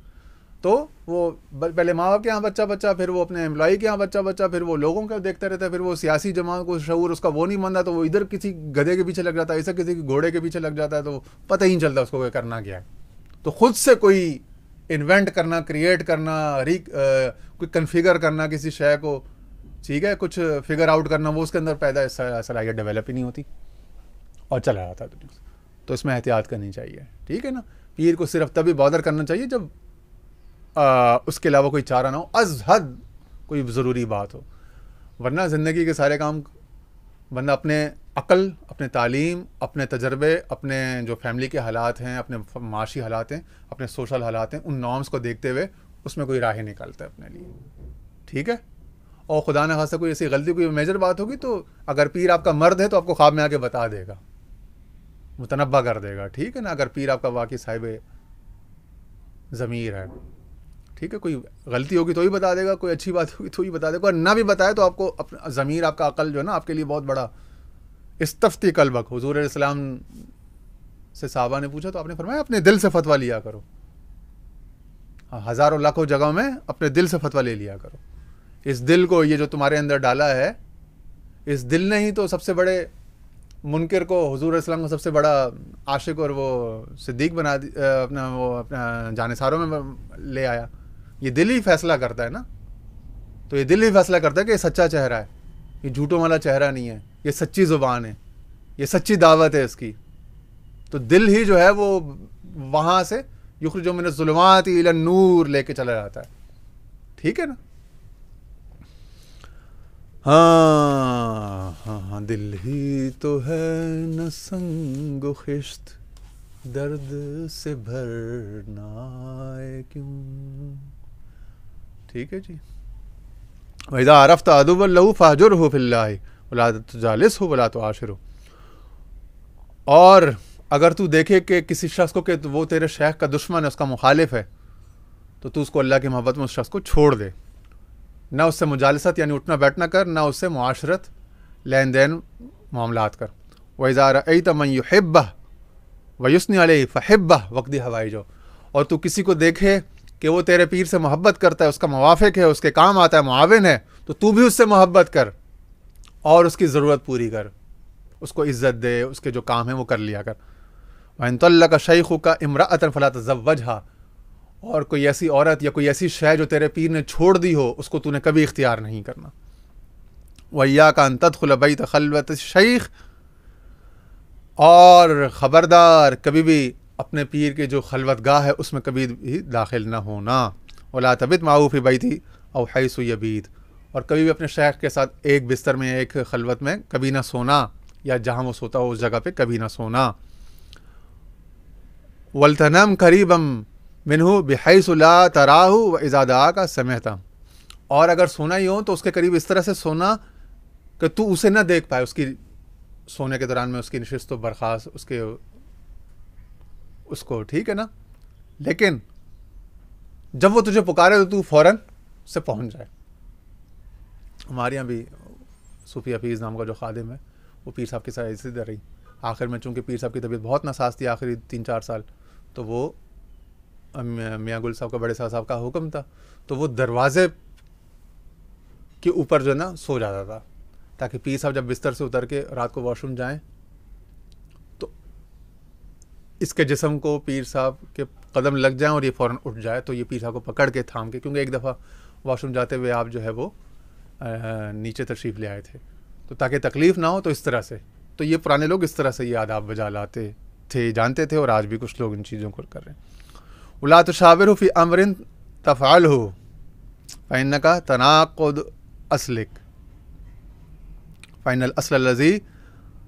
तो वो पहले माँ बाप के यहाँ बच्चा, फिर वो अपने एम्प्लॉई के यहाँ बच्चा, फिर वो लोगों का देखता रहता है, फिर वो सियासी जमात को शऊर उसका वो नहीं बनता, तो वो इधर किसी गधे के पीछे लग जाता है, ऐसा किसी घोड़े के पीछे लग जाता है, तो पता ही नहीं चलता उसको करना क्या है। तो खुद से कोई इन्वेंट करना, क्रिएट करना, कोई कन्फिगर करना किसी शय को, ठीक है, कुछ फिगर आउट करना, वो उसके अंदर पैदा सलाहियत डेवलप ही नहीं होती और चला जाता है दुनिया से। तो इसमें एहतियात करनी चाहिए। ठीक है ना। पीर को सिर्फ तभी बॉदर करना चाहिए जब उसके अलावा कोई चारा ना हो, अज हद कोई ज़रूरी बात हो, वरना ज़िंदगी के सारे काम बंदा अपने अक्ल, अपने तालीम, अपने तजर्बे, अपने जो फैमिली के हालात हैं, अपने माशी हालात हैं, अपने सोशल हालात हैं, उन नॉर्म्स को देखते हुए उसमें कोई राह निकालता है अपने लिए। ठीक है। और खुदा न खासा कोई ऐसी गलती, कोई मेजर बात होगी तो अगर पीर आपका मर्द है तो आपको ख्वाब में आके बता देगा, मुतनब्बा कर देगा। ठीक है ना। अगर पीर आपका वाकई साहिब ज़मीर है, ठीक है, कोई गलती होगी तो ही बता देगा, कोई अच्छी बात होगी तो ही बता देगा, और ना भी बताए तो आपको अपना ज़मीर, आपका अकल जो है ना आपके लिए बहुत बड़ा इस्तफ्ती कल्बक। हुजूर इस्लाम से साहबा ने पूछा तो आपने फरमाया अपने दिल से फतवा लिया करो। हज़ारों लाखों जगहों में अपने दिल से फतवा ले लिया करो। इस दिल को, ये जो तुम्हारे अंदर डाला है, इस दिल ने ही तो सबसे बड़े मुनकिर को, हुजूर इस्लाम को सबसे बड़ा आशिक और वो सिद्दीक बना अपना जानिसारों में ले आया। ये दिल ही फैसला करता है ना। तो ये दिल ही फैसला करता है कि ये सच्चा चेहरा है, ये झूठों वाला चेहरा नहीं है, ये सच्ची ज़ुबान है, ये सच्ची दावत है इसकी। तो दिल ही जो है वो वहाँ से युखरिजु मिन ज़ुलुमात इला नूर लेके चला जाता है। ठीक है ना। हाँ हाँ हाँ, दिल ही तो है न संग खिश्त, दर्द से भरना है क्यों। ठीक है जी। वइज़ा अरफ़्त अदुव्वन लहू फ़हजुरहु फ़िल्लाहि वला तुजालिसहु वला तुआशिरहु। और अगर तू देखे कि किसी शख्स को कि वो तेरे शेख का दुश्मन है, उसका मुखालिफ है, तो तू उसको अल्लाह की मोहब्बत में उस शख्स को छोड़ दे। ना उससे मुजालसत यानी उठना बैठना कर, ना उससे मुआशरत लेन देन मामलात कर। वइज़ा रअयत मन युहिब्बह व युस्नी अलैहि फहिब्बह वक़्दी हवाइजो। और तू किसी को देखे कि वो तेरे पीर से मोहब्बत करता है, उसका मुवाफ़िक है, उसके काम आता है, मुआविन है, तो तू भी उससे मोहब्बत कर और उसकी ज़रूरत पूरी कर, उसको इज़्ज़त दे, उसके जो काम है वो कर लिया कर। वइन तल्लक़ शैख़ुका इम्रअतन फ़ला तज़व्वजहा। और कोई ऐसी औरत या कोई ऐसी शय जो तेरे पीर ने छोड़ दी हो, उसको तूने कभी इख्तियार नहीं करना। वइय्याका अन तदख़ुल बैत ख़लवत शैख़। और ख़बरदार कभी भी अपने पीर के जो खलवतगाह है उसमें कभी भी दाखिल ना होना। वला तबित माऊ फ़ी बैती औ हैसु यबीत। और कभी भी अपने शेख के साथ एक बिस्तर में, एक खलवत में कभी ना सोना, या जहाँ वो सोता हो उस जगह पे कभी ना सोना। वल्तनम करीबम मिनहु बिहैसु ला तराहु व इज़ा दआका समअता। और अगर सोना ही हो तो उसके करीब इस तरह से सोना कि तू उसे ना देख पाए, उसकी सोने के दौरान में उसकी नशिस्त व बर्खास्त उसको, ठीक है ना। लेकिन जब वो तुझे पुकारे तो तू फ़ौरन से पहुंच जाए। हमारे यहाँ भी सूफ़ी हफीज़ नाम का जो खादिम है, वो पीर साहब के साथ ऐसी तरह रही। आखिर में चूँकि पीर साहब की तबीयत बहुत नासाज थी आखिरी 3-4 साल, तो वो मियाँ गुल साहब का, बड़े साहब का हुक्म था, तो वो दरवाज़े के ऊपर जो है ना सो जाता था, ताकि पीर साहब जब बिस्तर से उतर के रात को वॉशरूम जाएं तो इसके जिस्म को पीर साहब के कदम लग जाएं और ये फ़ौरन उठ जाए, तो ये पीर साहब को पकड़ के थाम के, क्योंकि एक दफ़ा वॉशरूम जाते हुए आप जो है वो नीचे तशरीफ़ ले आए थे, तो ताकि तकलीफ़ ना हो, तो इस तरह से, तो ये पुराने लोग इस तरह से ये आदाब बजा लाते थे, जानते थे, और आज भी कुछ लोग इन चीज़ों को कर रहे हैं। उला तुशाविरहु फ़ी अम्रिन तफ़अलहु फ़इन्नका तनाक़ुद अस्लिक फ़इनल अस्ल लज़ी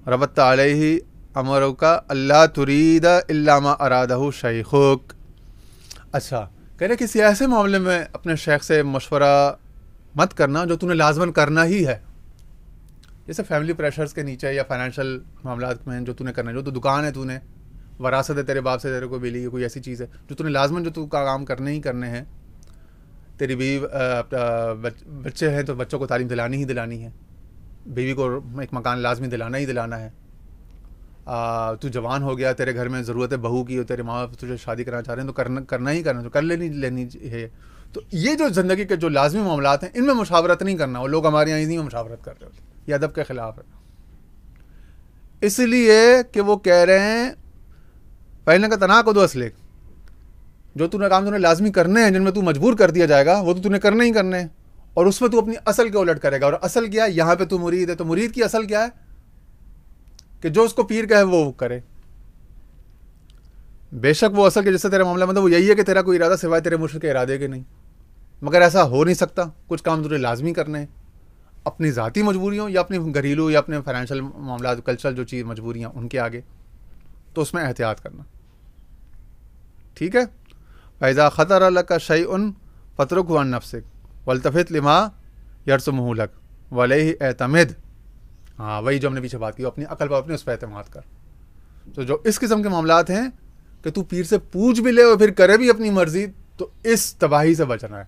रबत्त अलैहि अमरुका अल्ला तुरीदा इल्ला मा अरादहु शैख़ुक। अच्छा, कह रहे किसी ऐसे मामले में अपने शेख से मशवरा मत करना जो तूने लाजमन करना ही है, जैसे फैमिली प्रेशर्स के नीचे या फाइनेंशियल मामलात में जो तूने करना है, जो तो दुकान है, तूने वरासत है, तेरे बाप से तेरे को मिली, कोई ऐसी चीज़ है जो तूने लाजमन, जो तू का काम करने ही करने हैं। तेरी बीवी बच्चे हैं तो बच्चों को तालीम दिलानी ही दिलानी है, बीवी को एक मकान लाजमी दिलाना ही दिलाना है। तू जवान हो गया, तेरे घर में ज़रूरत है बहू की, और तेरे माँ बाप तुझे शादी करना चाह रहे हैं, तो करना ही करना, तो कर लेनी है। तो ये जो ज़िंदगी के जो लाजमी मामलात हैं, इनमें मुशावरत नहीं करना। और लोग हमारे यहाँ इन्हीं में मुशावरत कर रहे होते, ये अदब के ख़िलाफ़ है। इसलिए कि वो कह रहे हैं पहले का तनाक़ुद अस्लिक, जो तूने काम तूने लाजमी करने हैं, जिनमें तू मजबूर कर दिया जाएगा, वो तो तूने करने ही करने हैं, और उसमें तू अपनी असल के उलट करेगा। और असल क्या है? यहाँ पे तू मुरीद है, तो मुरीद की असल क्या है कि जो उसको पीर कहे वो करे। बेशक वो असल के जिससे तेरा मामला मतलब वो यही है कि तेरा कोई इरादा सिवाय तेरे मुर्शिद के इरादे के नहीं, मगर ऐसा हो नहीं सकता। कुछ काम तुझे लाजमी करने हैं, अपनी ज़ाती मजबूरियों या अपनी घरेलू या अपने फाइनेंशियल मामला, कल्चरल जो चीज़ मजबूरियाँ उनके आगे, तो उसमें एहतियात करना। ठीक है। फ़ैज़ा ख़तर लक शैउन फ़त्रुकहु अन नफ्सिक वल्तफ़ित लिमा यरसुमुहु लक वलैहि एतमिद। हाँ, वही जो हमने पीछे बात की, अपनी अकल पर, अपने उस पर एतमाद कर। तो जो इस किस्म के मामलात हैं कि तू पीर से पूछ भी ले और फिर करे भी अपनी मर्जी, तो इस तबाही से बचना है।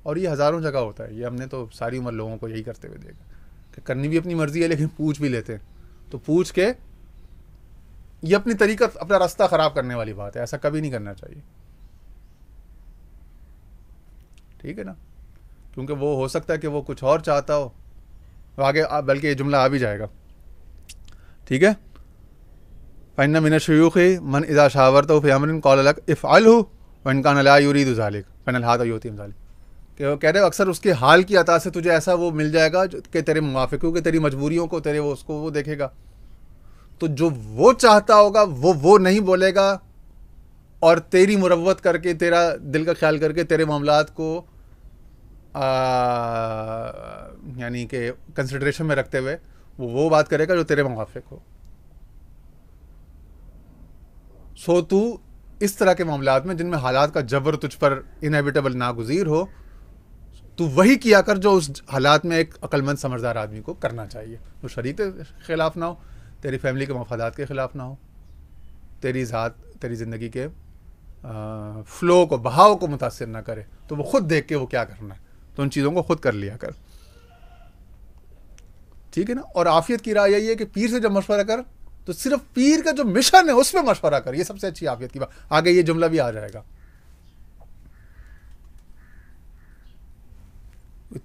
और ये हज़ारों जगह होता है, ये हमने तो सारी उम्र लोगों को यही करते हुए देखा कि करनी भी अपनी मर्जी है लेकिन पूछ भी लेते हैं। तो पूछ के ये अपनी तरीका, अपना रास्ता ख़राब करने वाली बात है, ऐसा कभी नहीं करना चाहिए। ठीक है ना, क्योंकि वो हो सकता है कि वो कुछ और चाहता हो आगे, बल्कि ये जुमला आ भी जाएगा। ठीक है। फ़इन्न मिन शुयूख़ि मन इज़ा शावरतहु फ़ी अम्रिन क़ाल लक इफ़अलहु व इन कान ला युरीदु ज़ालिक फ़इन्नल हाद युतीम ज़ालिक। कि वो कह रहे हो अक्सर उसके हाल की अता से तुझे ऐसा वो मिल जाएगा कि तेरे मुवाफ़िक हो, कि तेरी मजबूरियों को, तेरे वो उसको वो देखेगा। तो जो वो चाहता होगा वो नहीं बोलेगा, और तेरी मुरव्वत करके, तेरा दिल का ख्याल करके, तेरे मामलात को यानी कि कंसिडरेशन में रखते हुए वो बात करेगा जो तेरे मुवाफ़िक हो। सो तू इस तरह के मामलात में जिनमें हालात का जबर तुझ पर इनएविटेबल नागुज़ीर हो, तू वही किया कर जो उस हालात में एक अक्लमंद समझदार आदमी को करना चाहिए। तो शरीक के ख़िलाफ़ ना हो, तेरी फैमिली के मफादात के ख़िलाफ़ ना हो, तेरी ज़ात, तेरी ज़िंदगी के फ़्लो को, बहाव को मुतासिर ना करे। तो वो ख़ुद देख के वो क्या करना है, तो उन चीज़ों को ख़ुद कर लिया कर। ठीक है ना। और आफियत की राय यही है कि पीर से जब मशवरा कर तो सिर्फ पीर का जो मिशन है उस पर मशवरा कर। ये सबसे अच्छी आफियत की बात। आगे ये जुमला भी आ जाएगा।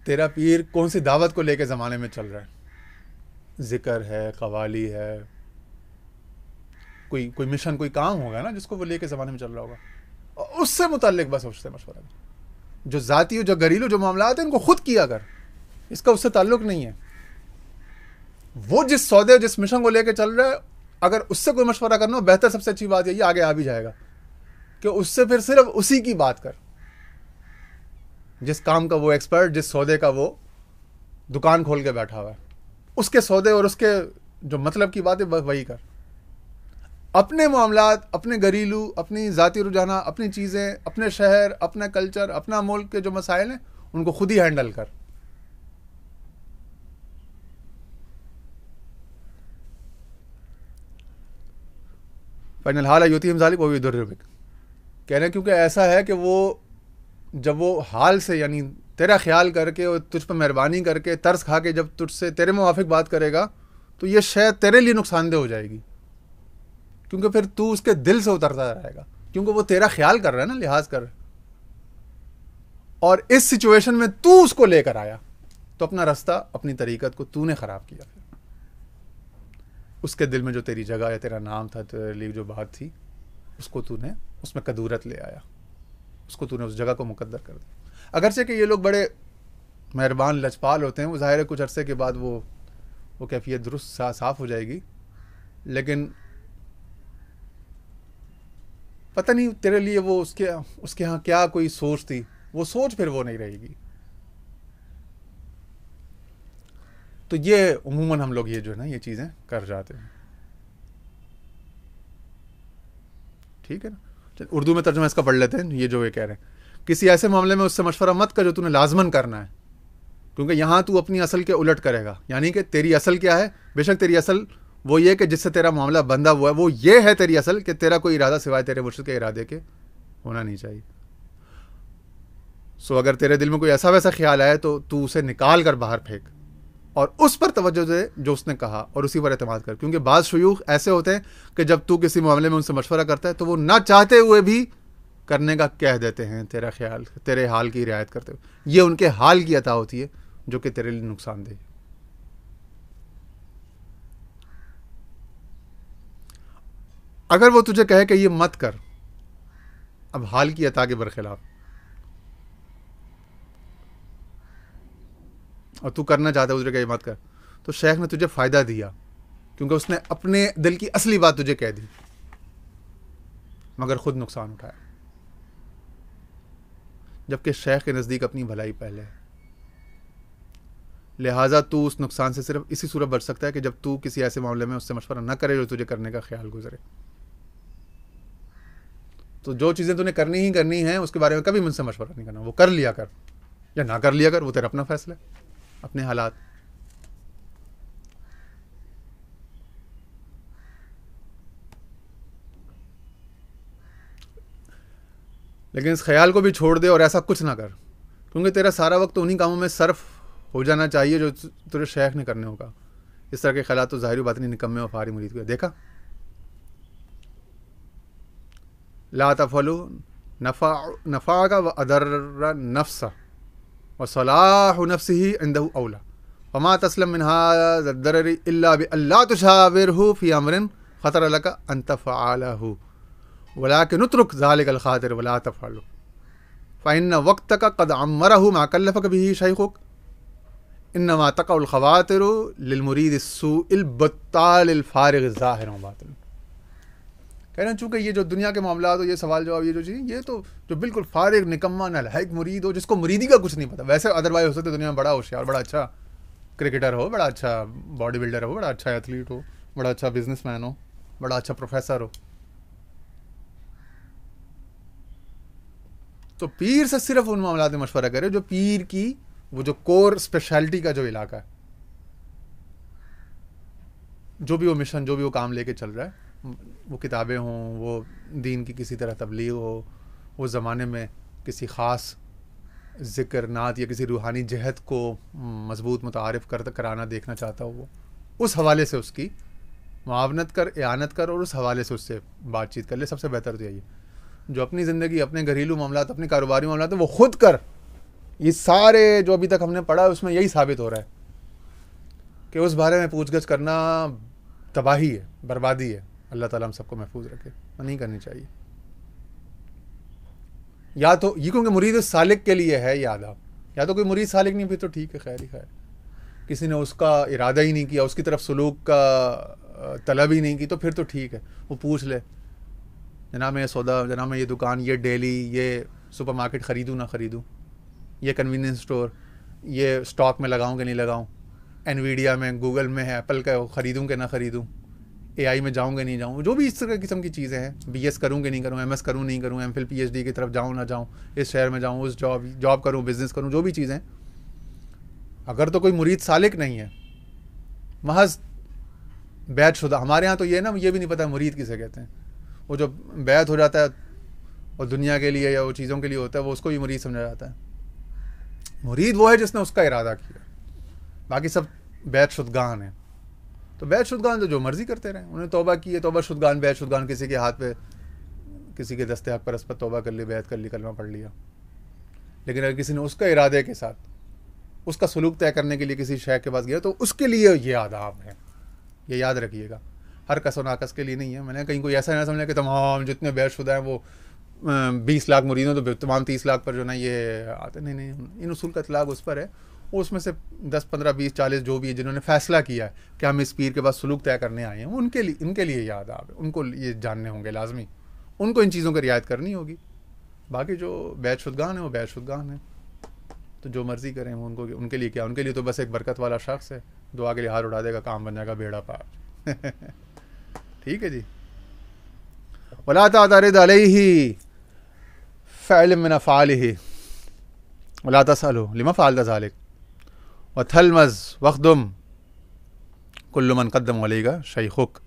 तेरा पीर कौन सी दावत को लेकर ज़माने में चल रहा है, जिक्र है, कवाली है, कोई मिशन, कोई काम होगा ना जिसको वो लेके ज़माने में चल रहा होगा, और उससे मुताल्लिक बस उससे मशवरा कर। जो ज़ाती, जो घरेलू जो मामलात हैं इनको खुद किया कर, इसका उससे ताल्लुक़ नहीं है। वो जिस सौदे, जिस मिशन को लेके चल रहा है, अगर उससे कोई मशवरा करना हो, बेहतर सबसे अच्छी बात यही, आगे आ भी जाएगा, कि उससे फिर सिर्फ उसी की बात कर, जिस काम का वो एक्सपर्ट, जिस सौदे का वो दुकान खोल के बैठा हुआ है, उसके सौदे और उसके जो मतलब की बात है बस वही कर। अपने मामलात, अपने घरेलू, अपनी ज़ाती रुझाना, अपनी चीज़ें, अपने शहर, अपना कल्चर, अपना मुल्क के जो मसाइल हैं उनको खुद ही हैंडल कर। फ़इन्नल हाल युतीम ज़ालिक व युदर्रिबुक। कह रहे हैं क्योंकि ऐसा है कि वो जब वो हाल से, यानी तेरा ख्याल करके और तुझ पर मेहरबानी करके, तरस खा के जब तुझसे तेरे मुवाफिक बात करेगा, तो ये शायद तेरे लिए नुकसानदेह हो जाएगी, क्योंकि फिर तू उसके दिल से उतरता रहेगा, क्योंकि वो तेरा ख्याल कर रहा है ना, लिहाज कर रहा है। और इस सिचुएशन में तू उसको लेकर आया, तो अपना रास्ता, अपनी तरीक़त को तूने ख़राब किया। फिर उसके दिल में जो तेरी जगह या तेरा नाम था, तेरे लिए जो बात थी, उसको तूने उसमें कदूरत ले आया, उसको तूने उस जगह को मुकद्दर कर दिया। अगरचे कि ये लोग बड़े मेहरबान, लचपाल होते हैं, वो ज़ाहिर है कुछ अरसे के बाद वो कैफियत दुरुस्त साफ़ हो जाएगी, लेकिन पता नहीं तेरे लिए वो उसके यहाँ क्या कोई सोच थी, वो सोच फिर वो नहीं रहेगी। तो ये उमूमन हम लोग ये जो है ना, ये चीज़ें कर जाते हैं। ठीक है ना। उर्दू में तर्जुमा इसका पढ़ लेते हैं। ये जो ये कह रहे हैं, किसी ऐसे मामले में उससे मशवरा मत कर जो तूने लाजमन करना है, क्योंकि यहाँ तू अपनी असल के उलट करेगा। यानी कि तेरी असल क्या है, बेशक तेरी असल वो ये कि जिससे तेरा मामला बंधा हुआ है, वो ये है तेरी असल कि तेरा कोई इरादा सिवाय तेरे मुर्शिद के इरादे के होना नहीं चाहिए। सो अगर तेरे दिल में कोई ऐसा वैसा ख्याल आए तो तू उसे निकाल कर बाहर फेंक और उस पर तवज्जो दे जो उसने कहा, और उसी पर एतमाद कर। क्योंकि बाज़ शुयूख ऐसे होते हैं कि जब तू किसी मामले में उनसे मशवरा करता है तो वो ना चाहते हुए भी करने का कह देते हैं, तेरा ख्याल, तेरे हाल की रियायत करते हुए। ये उनके हाल की अता होती है जो कि तेरे लिए नुकसानदेह है। अगर वो तुझे कहे कि ये मत कर, अब हाल की अता के बरखिलाफ, और तू करना चाहता है, तुझे कहे मत कर, तो शेख ने तुझे फ़ायदा दिया, क्योंकि उसने अपने दिल की असली बात तुझे कह दी। मगर ख़ुद नुकसान उठाया, जबकि शेख के नज़दीक अपनी भलाई पहले है। लिहाजा तू उस नुकसान से सिर्फ इसी सूरत बच सकता है कि जब तू किसी ऐसे मामले में उससे मशवरा न करे जो तुझे करने का ख्याल गुजरे। तो जो चीज़ें तूने करनी ही करनी हैं उसके बारे में कभी मुझसे मशवरा नहीं करना, वो कर लिया कर या ना कर लिया कर, वो तेरा अपना फैसला है, अपने हालात। लेकिन इस ख्याल को भी छोड़ दे और ऐसा कुछ ना कर, क्योंकि तेरा सारा वक्त तो उन्हीं कामों में सर्फ हो जाना चाहिए जो तेरे शेख ने करने होगा। इस तरह के ख्याल तो ज़ाहिर बात नहीं निकम्मे वफारी मुरीद को। देखा, ला तफलु नफ़ा का व अदर नफ्सा व सलाह नफ्सिही इंदहु औला वमा तस्लम मिन हाज़ा दररी इल्ला बि अल्ला तुशाविरहु फी अमरिन ख़तर लका अन तफ़अलहु वलाकिन उत्रुक ज़ालिकल ख़ातिर वला तफ़अलु फ़इन्न वक़्तका क़द अम्मरहु मा कल्लफ़क बिही शैख़ुक इन्नमा तक़उल ख़वातिरु लिल मुरीद अस्सूइल बत्तालिल फ़ारिग़ ज़ाहिर व बातिन। कह रहे हैं चूँकि ये जो दुनिया के मामला हो, ये सवाल जवाब, ये जो चीज़, ये तो जो बिल्कुल फारिग निकम्मा नालायक मुरीद हो जिसको मुरीदी का कुछ नहीं पता, वैसे अदरवाइज हो सकते दुनिया में बड़ा होशियार, बड़ा अच्छा क्रिकेटर हो, बड़ा अच्छा बॉडी बिल्डर हो, बड़ा अच्छा एथलीट हो, बड़ा अच्छा बिजनेसमैन हो, बड़ा अच्छा प्रोफेसर हो, तो पीर से सिर्फ उन मामला में मशवरा करे जो पीर की वो जो कोर स्पेशलिटी का जो इलाका है, जो भी वो मिशन, जो भी वो काम लेके चल रहा है, वो किताबें हों, वो दीन की किसी तरह तबलीग हो, वो ज़माने में किसी ख़ास ज़िक्र नात या किसी रूहानी जहद को मजबूत मुतारिफ़ कराना देखना चाहता हो, वो उस हवाले से उसकी मुआवनत कर, एआनत कर और उस हवाले से उससे बातचीत कर ले। सबसे बेहतर तो यही है। जो अपनी ज़िंदगी, अपने घरेलू मामलात, अपने कारोबारी मामलात वो खुद कर। ये सारे जो अभी तक हमने पढ़ा है उसमें यही साबित हो रहा है कि उस बारे में पूछगछ करना तबाही है, बर्बादी है। अल्लाह ताला हम सबको महफूज रखे, नहीं करनी चाहिए। या तो ये क्योंकि मुरीद सालिक के लिए है ये आदाब, या तो कोई मुरीद सालिक नहीं, फिर तो ठीक है, खैर ही खैर, किसी ने उसका इरादा ही नहीं किया, उसकी तरफ सलूक का तलब ही नहीं की, तो फिर तो ठीक है, वो पूछ ले, जनाब मैं ये सौदा, जनाब मैं ये दुकान, ये डेली, ये सुपरमार्केट ख़रीदूँ ना ख़रीदूँ, ये कन्वीनियंस स्टोर, ये स्टॉक में लगाऊँ कि नहीं लगाऊँ, एनवीडिया में, गूगल में है, एप्पल का ख़रीदूँ कि ना ख़रीदूँ, AI में जाऊँ कि नहीं जाऊँ, जो भी इस तरह किस्म की चीज़ें हैं, BS करूँ कि नहीं करूँ, MS करूँ नहीं करूँ, MPhil PhD की तरफ जाऊँ ना जाऊँ, इस शहर में जाऊँ, उस जॉब करूँ, बिज़नेस करूँ, जो भी चीज़ें, अगर तो कोई मुरीद सालिक नहीं है, महज बैत शुदा, हमारे यहाँ तो ये ना, ये भी नहीं पता मुरीद किसे कहते हैं, वो जो बैत हो जाता है और दुनिया के लिए या वो चीज़ों के लिए होता है, वो उसको भी मुरीद समझा जाता है। मुरीद वो है जिसने उसका इरादा किया, बाकी सब बैत शुदगान है। तो बैत शुदगान तो जो मर्जी करते रहे, उन्हें तौबा की है, तौबा शुदगान, बैत शुदगान, किसी के हाथ पे, किसी के दस्ते हक पर पर तौबा कर ली, बैत कर ली, कलमा पढ़ लिया। लेकिन अगर किसी ने उसका इरादे के साथ उसका सलूक तय करने के लिए किसी शेख के पास गया, तो उसके लिए ये आदाब है, ये याद रखिएगा, हर कस व नाकस के लिए नहीं है। मैंने कहीं कोई ऐसा ना समझा कि तमाम जितने बैत शुदा हैं वो 20 लाख मुरीदों तो तमाम 30 लाख पर जो ना ये आते, नहीं, इन उसूल का इतलाक उस पर है, उसमें से 10, 15, 20, 40 जो भी है जिन्होंने फ़ैसला किया है कि हम इस पीर के पास सलूक तय करने आए हैं, उनके लिए याद आवे, उनको ये जानने होंगे लाजमी, उनको इन चीज़ों की रियायत करनी होगी। बाकी जो बैत शुदगान है वो बैत शुदगान है, तो जो मर्ज़ी करें वो उनके लिए क्या, उनके लिए तो बस एक बरकत वाला शख्स है, दुआ के लिए हाथ उड़ा देगा, काम बन जाएगा, बेड़ा पार। ठीक है जी। वला तातरिद अलैहि फ़अल मिन अफ़आलिही वला तसअलु लिमा फ़अलत ज़ालिक व थलमज़ वख़्दुम कुल्लु मन क़द्दम अलैका शैख़ुक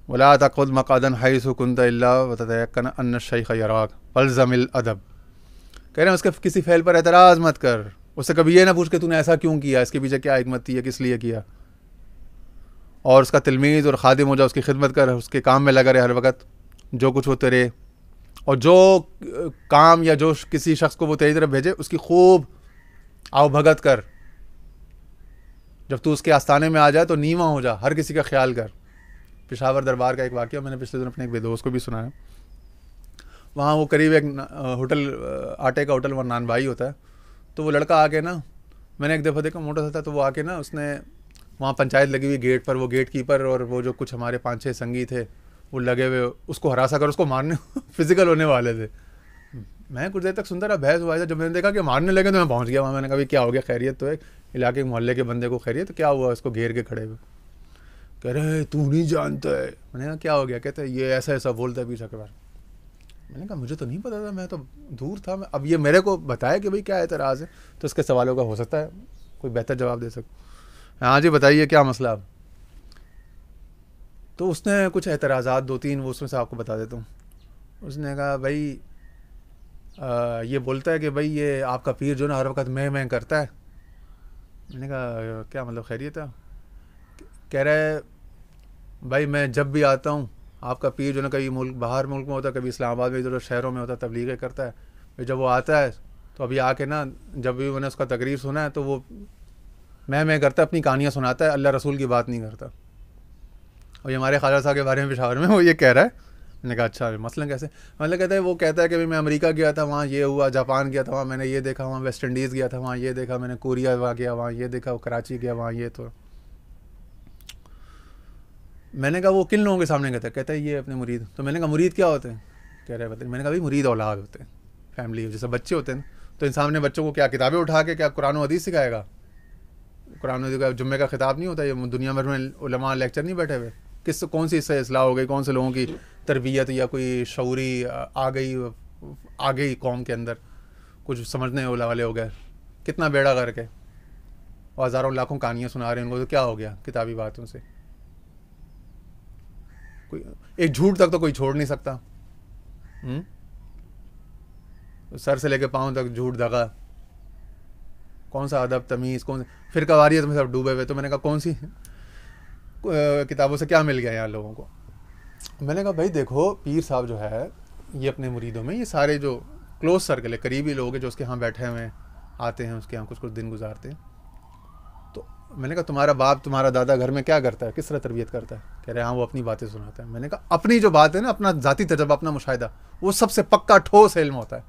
वला तक़ुद मक़अदन हैसु कुन्त इल्ला व ततयक्कन अन्न शैख़ यराक वल्ज़मिल अदब। कह रहे हैं उसके किसी फ़ेल पर एतराज़ मत कर, उससे कभी ये ना पूछ के तूने ऐसा क्यों किया, इसके पीछे क्या हिकमत थी या किस लिए किया, और उसका तिलमीज़ और खादिम हो जा, उसकी खिदमत कर, उसके काम में लगा रहे हर वक्त, जो कुछ हो तेरे, और जो काम या जो किसी शख्स को वो तेरी तरफ भेजे उसकी खूब आओ भगत कर। जब तू उसके आस्थाने में आ जाए तो नीवा हो जा, हर किसी का ख्याल कर। पेशावर दरबार का एक वाक़या मैंने पिछले दिन अपने एक दोस्त को भी सुनाया। वहाँ वो करीब एक होटल, आटे का होटल, वहाँ नान भाई होता है, तो वो लड़का आके ना, मैंने एक दफ़ा देखा मोटा सा था, तो वो आके ना, उसने वहाँ पंचायत लगी हुई गेट पर, वो गेट कीपर और वो जो कुछ हमारे 5-6 संगी थे वो लगे हुए उसको हरासा कर उसको मारने फिजिकल होने वाले थे। मैं कुछ देर तक सुनता रहा, बहस हुआ था। जब मैंने देखा कि मारने लगे तो मैं पहुंच गया वहाँ। मैंने कहा भाई क्या हो गया, खैरियत तो है? इलाके के मोहल्ले के बंदे को खैरियत, तो क्या हुआ? इसको घेर के खड़े हुए, कह रहे तू नहीं जानता है। मैंने कहा क्या हो गया? कहते ये ऐसा ऐसा बोलता है पीछे के बारे। मैंने कहा मुझे तो नहीं पता था, मैं तो दूर था। मैं अब ये मेरे को बताया कि भाई क्या एतराज़ है, तो इसके सवालों का हो सकता है कोई बेहतर जवाब दे सके। हाँ जी बताइए क्या मसला अब? तो उसने कुछ एतराज़ात 2-3 वो उसमें से आपको बता देता हूँ। उसने कहा भाई ये बोलता है कि भाई ये आपका पीर जो ना हर वक्त मैं करता है। मैंने कहा क्या मतलब, खैरियत है? कह रहा है भाई मैं जब भी आता हूँ आपका पीर जो ना कभी मुल्क बाहर मुल्क में होता है, कभी इस्लामाबाद में, इधर शहरों में होता है, तबलीगें करता है। फिर जब वो आता है तो अभी आके ना, जब भी मैंने उसका तकरीर सुना है तो वो मैं करता है, अपनी कहानियाँ सुनाता है, अल्लाह रसूल की बात नहीं करता। और ये हमारे ख्वाजा साहब के बारे में पेशावर में वो ये कह रहा है। मैंने कहा अच्छा मसलन कैसे? मतलब कहता है वो कहता है कि भाई मैं अमेरिका गया था, वहाँ ये हुआ, जापान गया था, वहाँ मैंने ये देखा, वहाँ वेस्ट इंडीज़ गया था, वहाँ ये देखा, मैंने कोरिया वहाँ गया, वहाँ ये देखा, कराची गया, वहाँ ये। तो मैंने कहा वो किन लोगों के सामने कहता है? कहता है ये अपने मुरीद। तो मैंने कहा मुरीद क्या होते हैं? कह रहे बताइए। मैंने कहा भाई मुरीद औलाद होते हैं, फैमिली जैसे बच्चे होते हैं। तो इंसान ने बच्चों को क्या किताबें उठा के क्या कुरान और हदीस सिखाएगा? कुरान हदीस का जुम्मे का खिताब नहीं होता, ये दुनिया भर में उलमा लेक्चर नहीं बैठे हुए। कौन सी इससे इस्लाह हो गई, कौन से लोगों की तरबियत या कोई शऊरी आ गई कौम के अंदर, कुछ समझने वाले हो गए, कितना बेड़ा करके, और हज़ारों लाखों कहानियाँ सुना रहे हैं उनको। तो क्या हो गया किताबी बातों से? कोई एक झूठ तक तो कोई छोड़ नहीं सकता। सर से लेके पाँव तक झूठ दगा, कौन सा अदब तमीज़, कौन फिर कवारियत में सब डूबे हुए। तो मैंने कहा कौन सी किताबों से क्या मिल गया यार लोगों को? मैंने कहा भाई देखो पीर साहब जो है ये अपने मुरीदों में, ये सारे जो क्लोज सर्कल है, करीबी लोग हैं जो उसके यहाँ बैठे हुए हैं, आते हैं उसके यहाँ कुछ कुछ दिन गुजारते हैं। तो मैंने कहा तुम्हारा बाप तुम्हारा दादा घर में क्या करता है, किस तरह तरबियत करता है? कह रहे हाँ वो अपनी बातें सुनाता है। मैंने कहा अपनी जो बात है ना, अपना ज़ाती तजर्बा, अपना मुशाहिदा, वो सबसे पक्का ठोस इल्म होता है,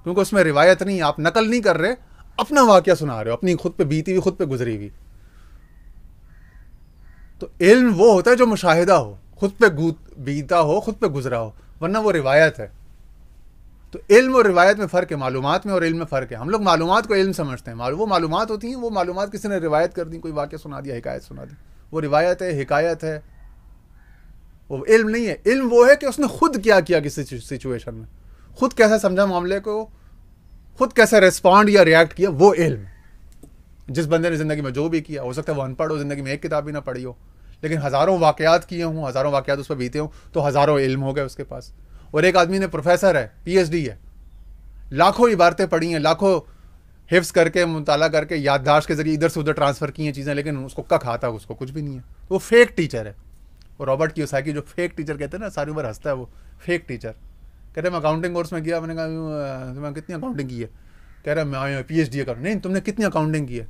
क्योंकि उसमें रिवायत नहीं, आप नकल नहीं कर रहे, अपना वाक़या सुना रहे हो, अपनी खुद पे बीती हुई, खुद पे गुजरी हुई। तो इल्म वो होता है जो मुशाहिदा हो, खुद पे बीता हो, खुद पे गुजरा हो, वरना वो रिवायत है। तो इल्म और रिवायत में फ़र्क है, मालूमात में और इल्म में फ़र्क है। हम लोग मालूमात को इल्म समझते हैं, वो मालूमात होती हैं, वो मालूमात किसी ने रिवायत कर दी, कोई वाक़या सुना दिया, हिकायत सुना दी, वो रिवायत है, हिकायत है, वो इल्म नहीं है। इल्म वो है कि उसने खुद क्या किया किसी सिचुएशन में, खुद कैसा समझा मामले को, खुद कैसे रिस्पॉन्ड या रिएक्ट किया, वो इल्म। जिस बंदे ने ज़िंदगी में जो भी किया, हो सकता है वो अनपढ़ हो, ज़िंदगी में एक किताब भी ना पढ़ी हो, लेकिन हज़ारों वाक़यात किए हों, हज़ारों वाक़यात उस पर बीते हों, तो हज़ारों इल्म हो गए उसके पास। और एक आदमी ने प्रोफेसर है, PhD है, लाखों इबारतें पढ़ी हैं, लाखों हिफ्ज़ करके, मुताला करके, याददाश्त के ज़रिए इधर से उधर ट्रांसफ़र की हैं चीज़ें, लेकिन उसको कख आता है, उसको कुछ भी नहीं है, वो फेक टीचर है। और रॉबर्ट कियोसाकी जो फेक टीचर कहते हैं ना, सारी उम्र हंसता है वो फेक टीचर। कहते हैं मैं अकाउंटिंग कोर्स में किया। मैंने कहा तुम्हें कितनी अकाउंटिंग की है? कह रहा है मैं आया PhD कर। नहीं तुमने कितनी अकाउंटिंग की है?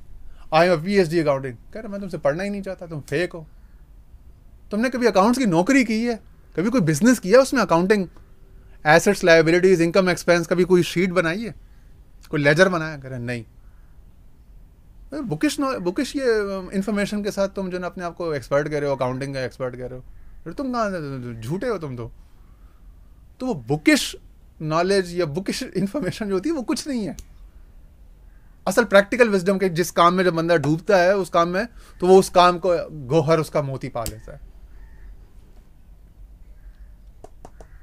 आया PhD अकाउंटिंग। कह रहा मैं तुमसे पढ़ना ही नहीं चाहता, तुम फेक हो। तुमने कभी अकाउंट्स की नौकरी की है? कभी कोई बिजनेस किया है उसमें accounting, assets, liabilities, income, expense, कभी कोई शीट बनाई है, कोई लेजर बनाया? कह रहे नहीं। बुकिश ये इन्फॉर्मेशन के साथ तुम जो ना अपने आप को एक्सपर्ट कह रहे हो, अकाउंटिंग का एक्सपर्ट कह रहे हो, फिर तुम कहाँ झूठे हो तुम तो वो बुकिश नॉलेज या बुकिश इन्फॉर्मेशन जो होती है वो कुछ नहीं है। असल प्रैक्टिकल विजडम के जिस काम में जब बंदा डूबता है उस काम में, तो वो उस काम को गोहर उसका मोती पा लेता है।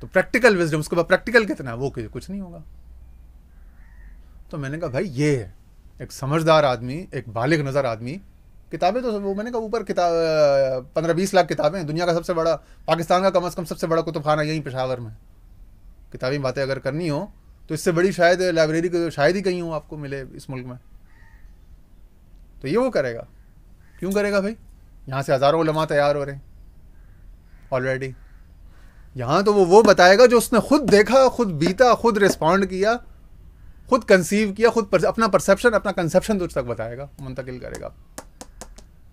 तो प्रैक्टिकल विजडम, उसके बाद प्रैक्टिकल कितना है वो कुछ नहीं होगा। तो मैंने कहा भाई ये है एक समझदार आदमी, एक बालिग नज़र आदमी। किताबें तो वो मैंने कहा ऊपर किताब 15-20 लाख किताबें हैं, दुनिया का सबसे बड़ा, पाकिस्तान का कम से कम सबसे बड़ा कुतुबखाना यहीं पेशावर में। किताबी बातें अगर करनी हो तो इससे बड़ी शायद लाइब्रेरी शायद ही कहीं हो आपको मिले इस मुल्क में। तो ये वो करेगा, क्यों करेगा भाई? यहाँ से हज़ारों उलमा तैयार हो रहे हैं ऑलरेडी। यहाँ तो वो बताएगा जो उसने खुद देखा, खुद बीता, खुद रिस्पॉन्ड किया, खुद कंसीव किया, खुद अपना परसेप्शन, अपना कंसेप्शन तुझ तक बताएगा, मुंतकिल करेगा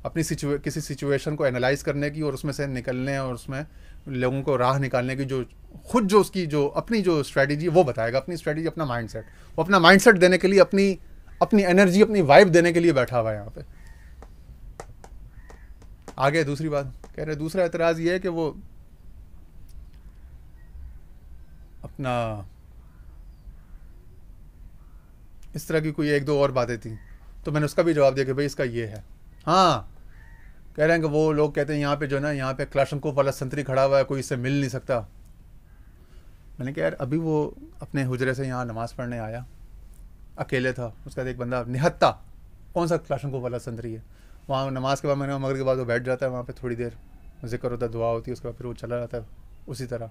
अपनी किसी सिचुएशन को एनालाइज करने की और उसमें से निकलने और उसमें लोगों को राह निकालने की जो खुद जो उसकी जो अपनी जो स्ट्रेटजी वो बताएगा, अपनी स्ट्रेटजी, अपना माइंडसेट। वो अपना माइंडसेट देने के लिए, अपनी एनर्जी, अपनी वाइब देने के लिए बैठा हुआ है यहाँ पे। आगे दूसरी बात कह रहे, दूसरा एतराज़ ये है कि वो ना इस तरह की कोई एक दो और बातें थी, तो मैंने उसका भी जवाब दिया कि भाई इसका ये है। हाँ, कह रहे हैं कि वो लोग कहते हैं यहाँ पे जो ना, यहाँ पे क्लाशनकोव वाला संतरी खड़ा हुआ है, कोई इससे मिल नहीं सकता। मैंने कहा यार अभी वो अपने हुजरे से यहाँ नमाज़ पढ़ने आया, अकेले था, उसका एक बंदा निहत्ता, कौन सा क्लाशनकोव वाला संतरी है। वहाँ नमाज के बाद, मैंने मगर के बाद वो बैठ जाता है वहाँ पे, थोड़ी देर जिक्र होता है, दुआ होती है, उसके बाद फिर वो चला जाता है उसी तरह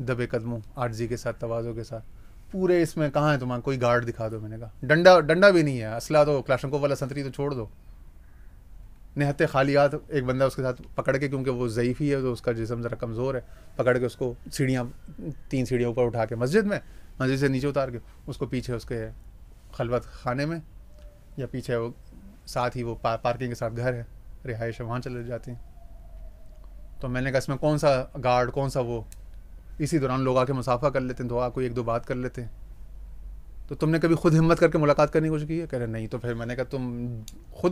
दबे कदमों, आर्जी के साथ, तवाज़ो के साथ पूरे। इसमें कहाँ है तुम्हारा कोई गार्ड दिखा दो। मैंने कहा डंडा डंडा भी नहीं है, असला तो क्लाशनकोव वाला संतरी तो छोड़ दो। निहत्ते खाली हाथ एक बंदा उसके साथ पकड़ के, क्योंकि वो ज़ईफ़ी है तो उसका जिस्म ज़रा कमज़ोर है, पकड़ के उसको सीढ़ियाँ 3 सीढ़ियाँ ऊपर उठा के मस्जिद से नीचे उतार के उसको पीछे उसके खलवत खाने में, या पीछे वो साथ ही वो पार्किंग के साथ घर है, रिहाइश है, वहाँ चले जाते हैं। तो मैंने कहा इसमें कौन सा गार्ड, कौन सा वो। इसी दौरान लोग आके मुसाफा कर लेते हैं, दुआ कोई एक दो बात कर लेते हैं। तो तुमने कभी खुद हिम्मत करके मुलाकात करने की कोशिश की है? कह रहे नहीं। तो फिर मैंने कहा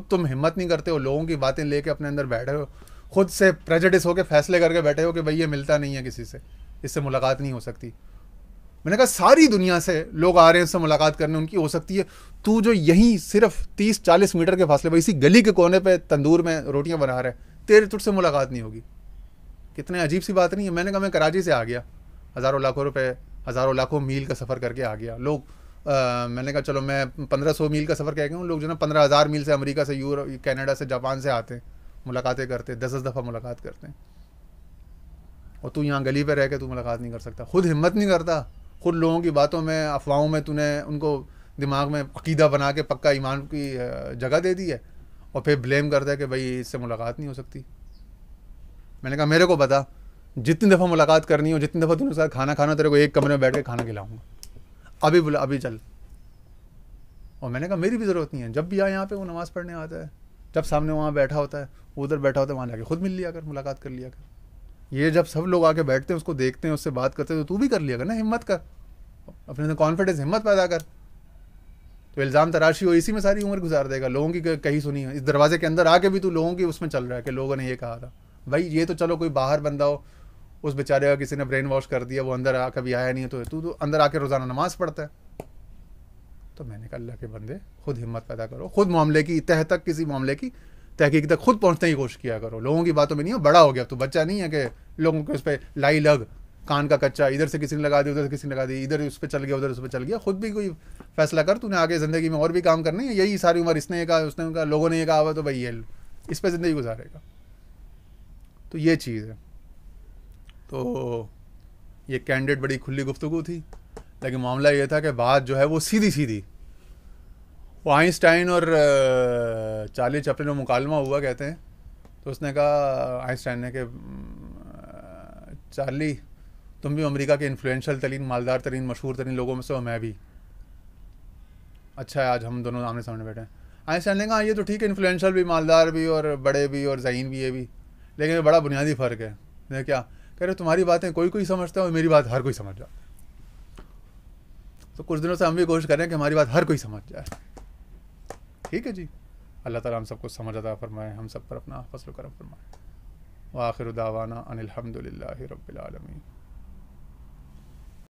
तुम हिम्मत नहीं करते हो, लोगों की बातें लेके अपने अंदर बैठे हो, खुद से प्रेजुडिस होकर फैसले करके बैठे हो कि भाई ये मिलता नहीं है किसी से, इससे मुलाकात नहीं हो सकती। मैंने कहा सारी दुनिया से लोग आ रहे हैं उससे मुलाकात करने, उनकी हो सकती है, तू जो यहीं सिर्फ 30-40 मीटर के फासले पर इसी गली के कोने पे तंदूर में रोटियां बना रहे, तेरे तुझसे मुलाकात नहीं होगी। कितने अजीब सी बात नहीं है। मैंने कहा मैं कराची से आ गया, हज़ारों लाखों रुपए, हज़ारों लाखों मील का सफ़र करके आ गया। लोग मैंने कहा चलो मैं 1500 मील का सफ़र कह गया हूँ, लोग जो ना 15,000 मील से अमेरिका से, यूरोप, कनाडा से, जापान से आते हैं, मुलाकातें करते, 10-10 दफ़ा मुलाकात करते हैं। और तू यहाँ गली पे रह के तू मुलाकात नहीं कर सकता, खुद हिम्मत नहीं करता, खुद लोगों की बातों में, अफवाहों में तूने उनको दिमाग में अकीदा बना के पक्का ईमान की जगह दे दी है, और फिर ब्लेम करता है कि भाई इससे मुलाकात नहीं हो सकती। मैंने कहा मेरे को बता, जितनी दफ़ा मुलाकात करनी हो, जितनी दफ़ा तूने उसके साथ खाना खाना, तेरे को एक कमरे में बैठ के खाना खिलाऊंगा, अभी बुला, अभी चल। और मैंने कहा मेरी भी ज़रूरत नहीं है, जब भी आए यहाँ पे वो नमाज़ पढ़ने आता है, जब सामने वहाँ बैठा होता है, उधर बैठा होता है, वहाँ जाके खुद मिल लिया कर, मुलाकात कर लिया कर। ये जब सब लोग आके बैठते हैं, उसको देखते हैं, उससे बात करते हैं, तो तू भी कर लिया कर ना, हिम्मत कर, अपने से कॉन्फिडेंस, हिम्मत पैदा कर। तो इल्ज़ाम तराशी हो, इसी में सारी उम्र गुजार देगा, लोगों की कहीं सुनी है। इस दरवाजे के अंदर आके भी तू लोगों की उसमें चल रहा है कि लोगों ने ये कहा था। भाई ये तो चलो कोई बाहर बंदा हो, उस बेचारे का किसी ने ब्रेन वॉश कर दिया, वो अंदर कभी आया नहीं है, तो तू तो अंदर आके रोज़ाना नमाज़ पढ़ता है। तो मैंने कहा अल्लाह के बंदे, खुद हिम्मत पैदा करो, खुद मामले की तह तक, किसी मामले की तहकीक तक खुद पहुँचने की कोशिश किया करो, लोगों की बातों में नहीं हो। बड़ा हो गया, तू बच्चा नहीं है कि लोगों के उस पर लाई लग, कान का कच्चा, इधर से किसी ने लगा दी, उधर से किसी ने लगा दी, इधर उस पर चल गया, उधर उस पर चल गया। खुद भी कोई फैसला कर, तूने आगे ज़िंदगी में और भी काम करने हैं, यही सारी उम्र इसने ये कहा, उसने कहा, लोगों ने ये कहा हुआ, तो भाई ये इस पर ज़िंदगी गुजारेगा। तो ये चीज़ है। तो ये कैंडिडेट बड़ी खुली गुफ्तगू थी, लेकिन मामला ये था कि बात जो है वो सीधी सीधी, वो आइंस्टाइन और चार्ली चैपलिन में मुकालमा हुआ कहते हैं। तो उसने कहा आइंस्टाइन ने कि चार्ली तुम भी अमेरिका के इन्फ्लुएंशियल तरीन, मालदार तरीन, मशहूर तरीन लोगों में से हो, मैं भी। अच्छा है आज हम दोनों आमने सामने बैठे हैं। आइंस्टाइन ने कहा ये तो ठीक है, इन्फ्लुएंशियल भी, मालदार भी, और बड़े भी, और ज़हीन भी, ये भी, लेकिन ये बड़ा बुनियादी फ़र्क है। मैं क्या कह रहे, तुम्हारी बातें कोई कोई समझता है और मेरी बात हर कोई समझ जाता है। तो कुछ दिनों से हम भी कोशिश कर रहे हैं कि हमारी बात हर कोई समझ जाए। ठीक है जी, अल्लाह ताला हम सबको समझ अता फरमाए, हम सब पर अपना फज़ल व करम फरमाए। व आखिर दावाना अनिल हम्दुलिल्लाहि रब्बिल आलमीन।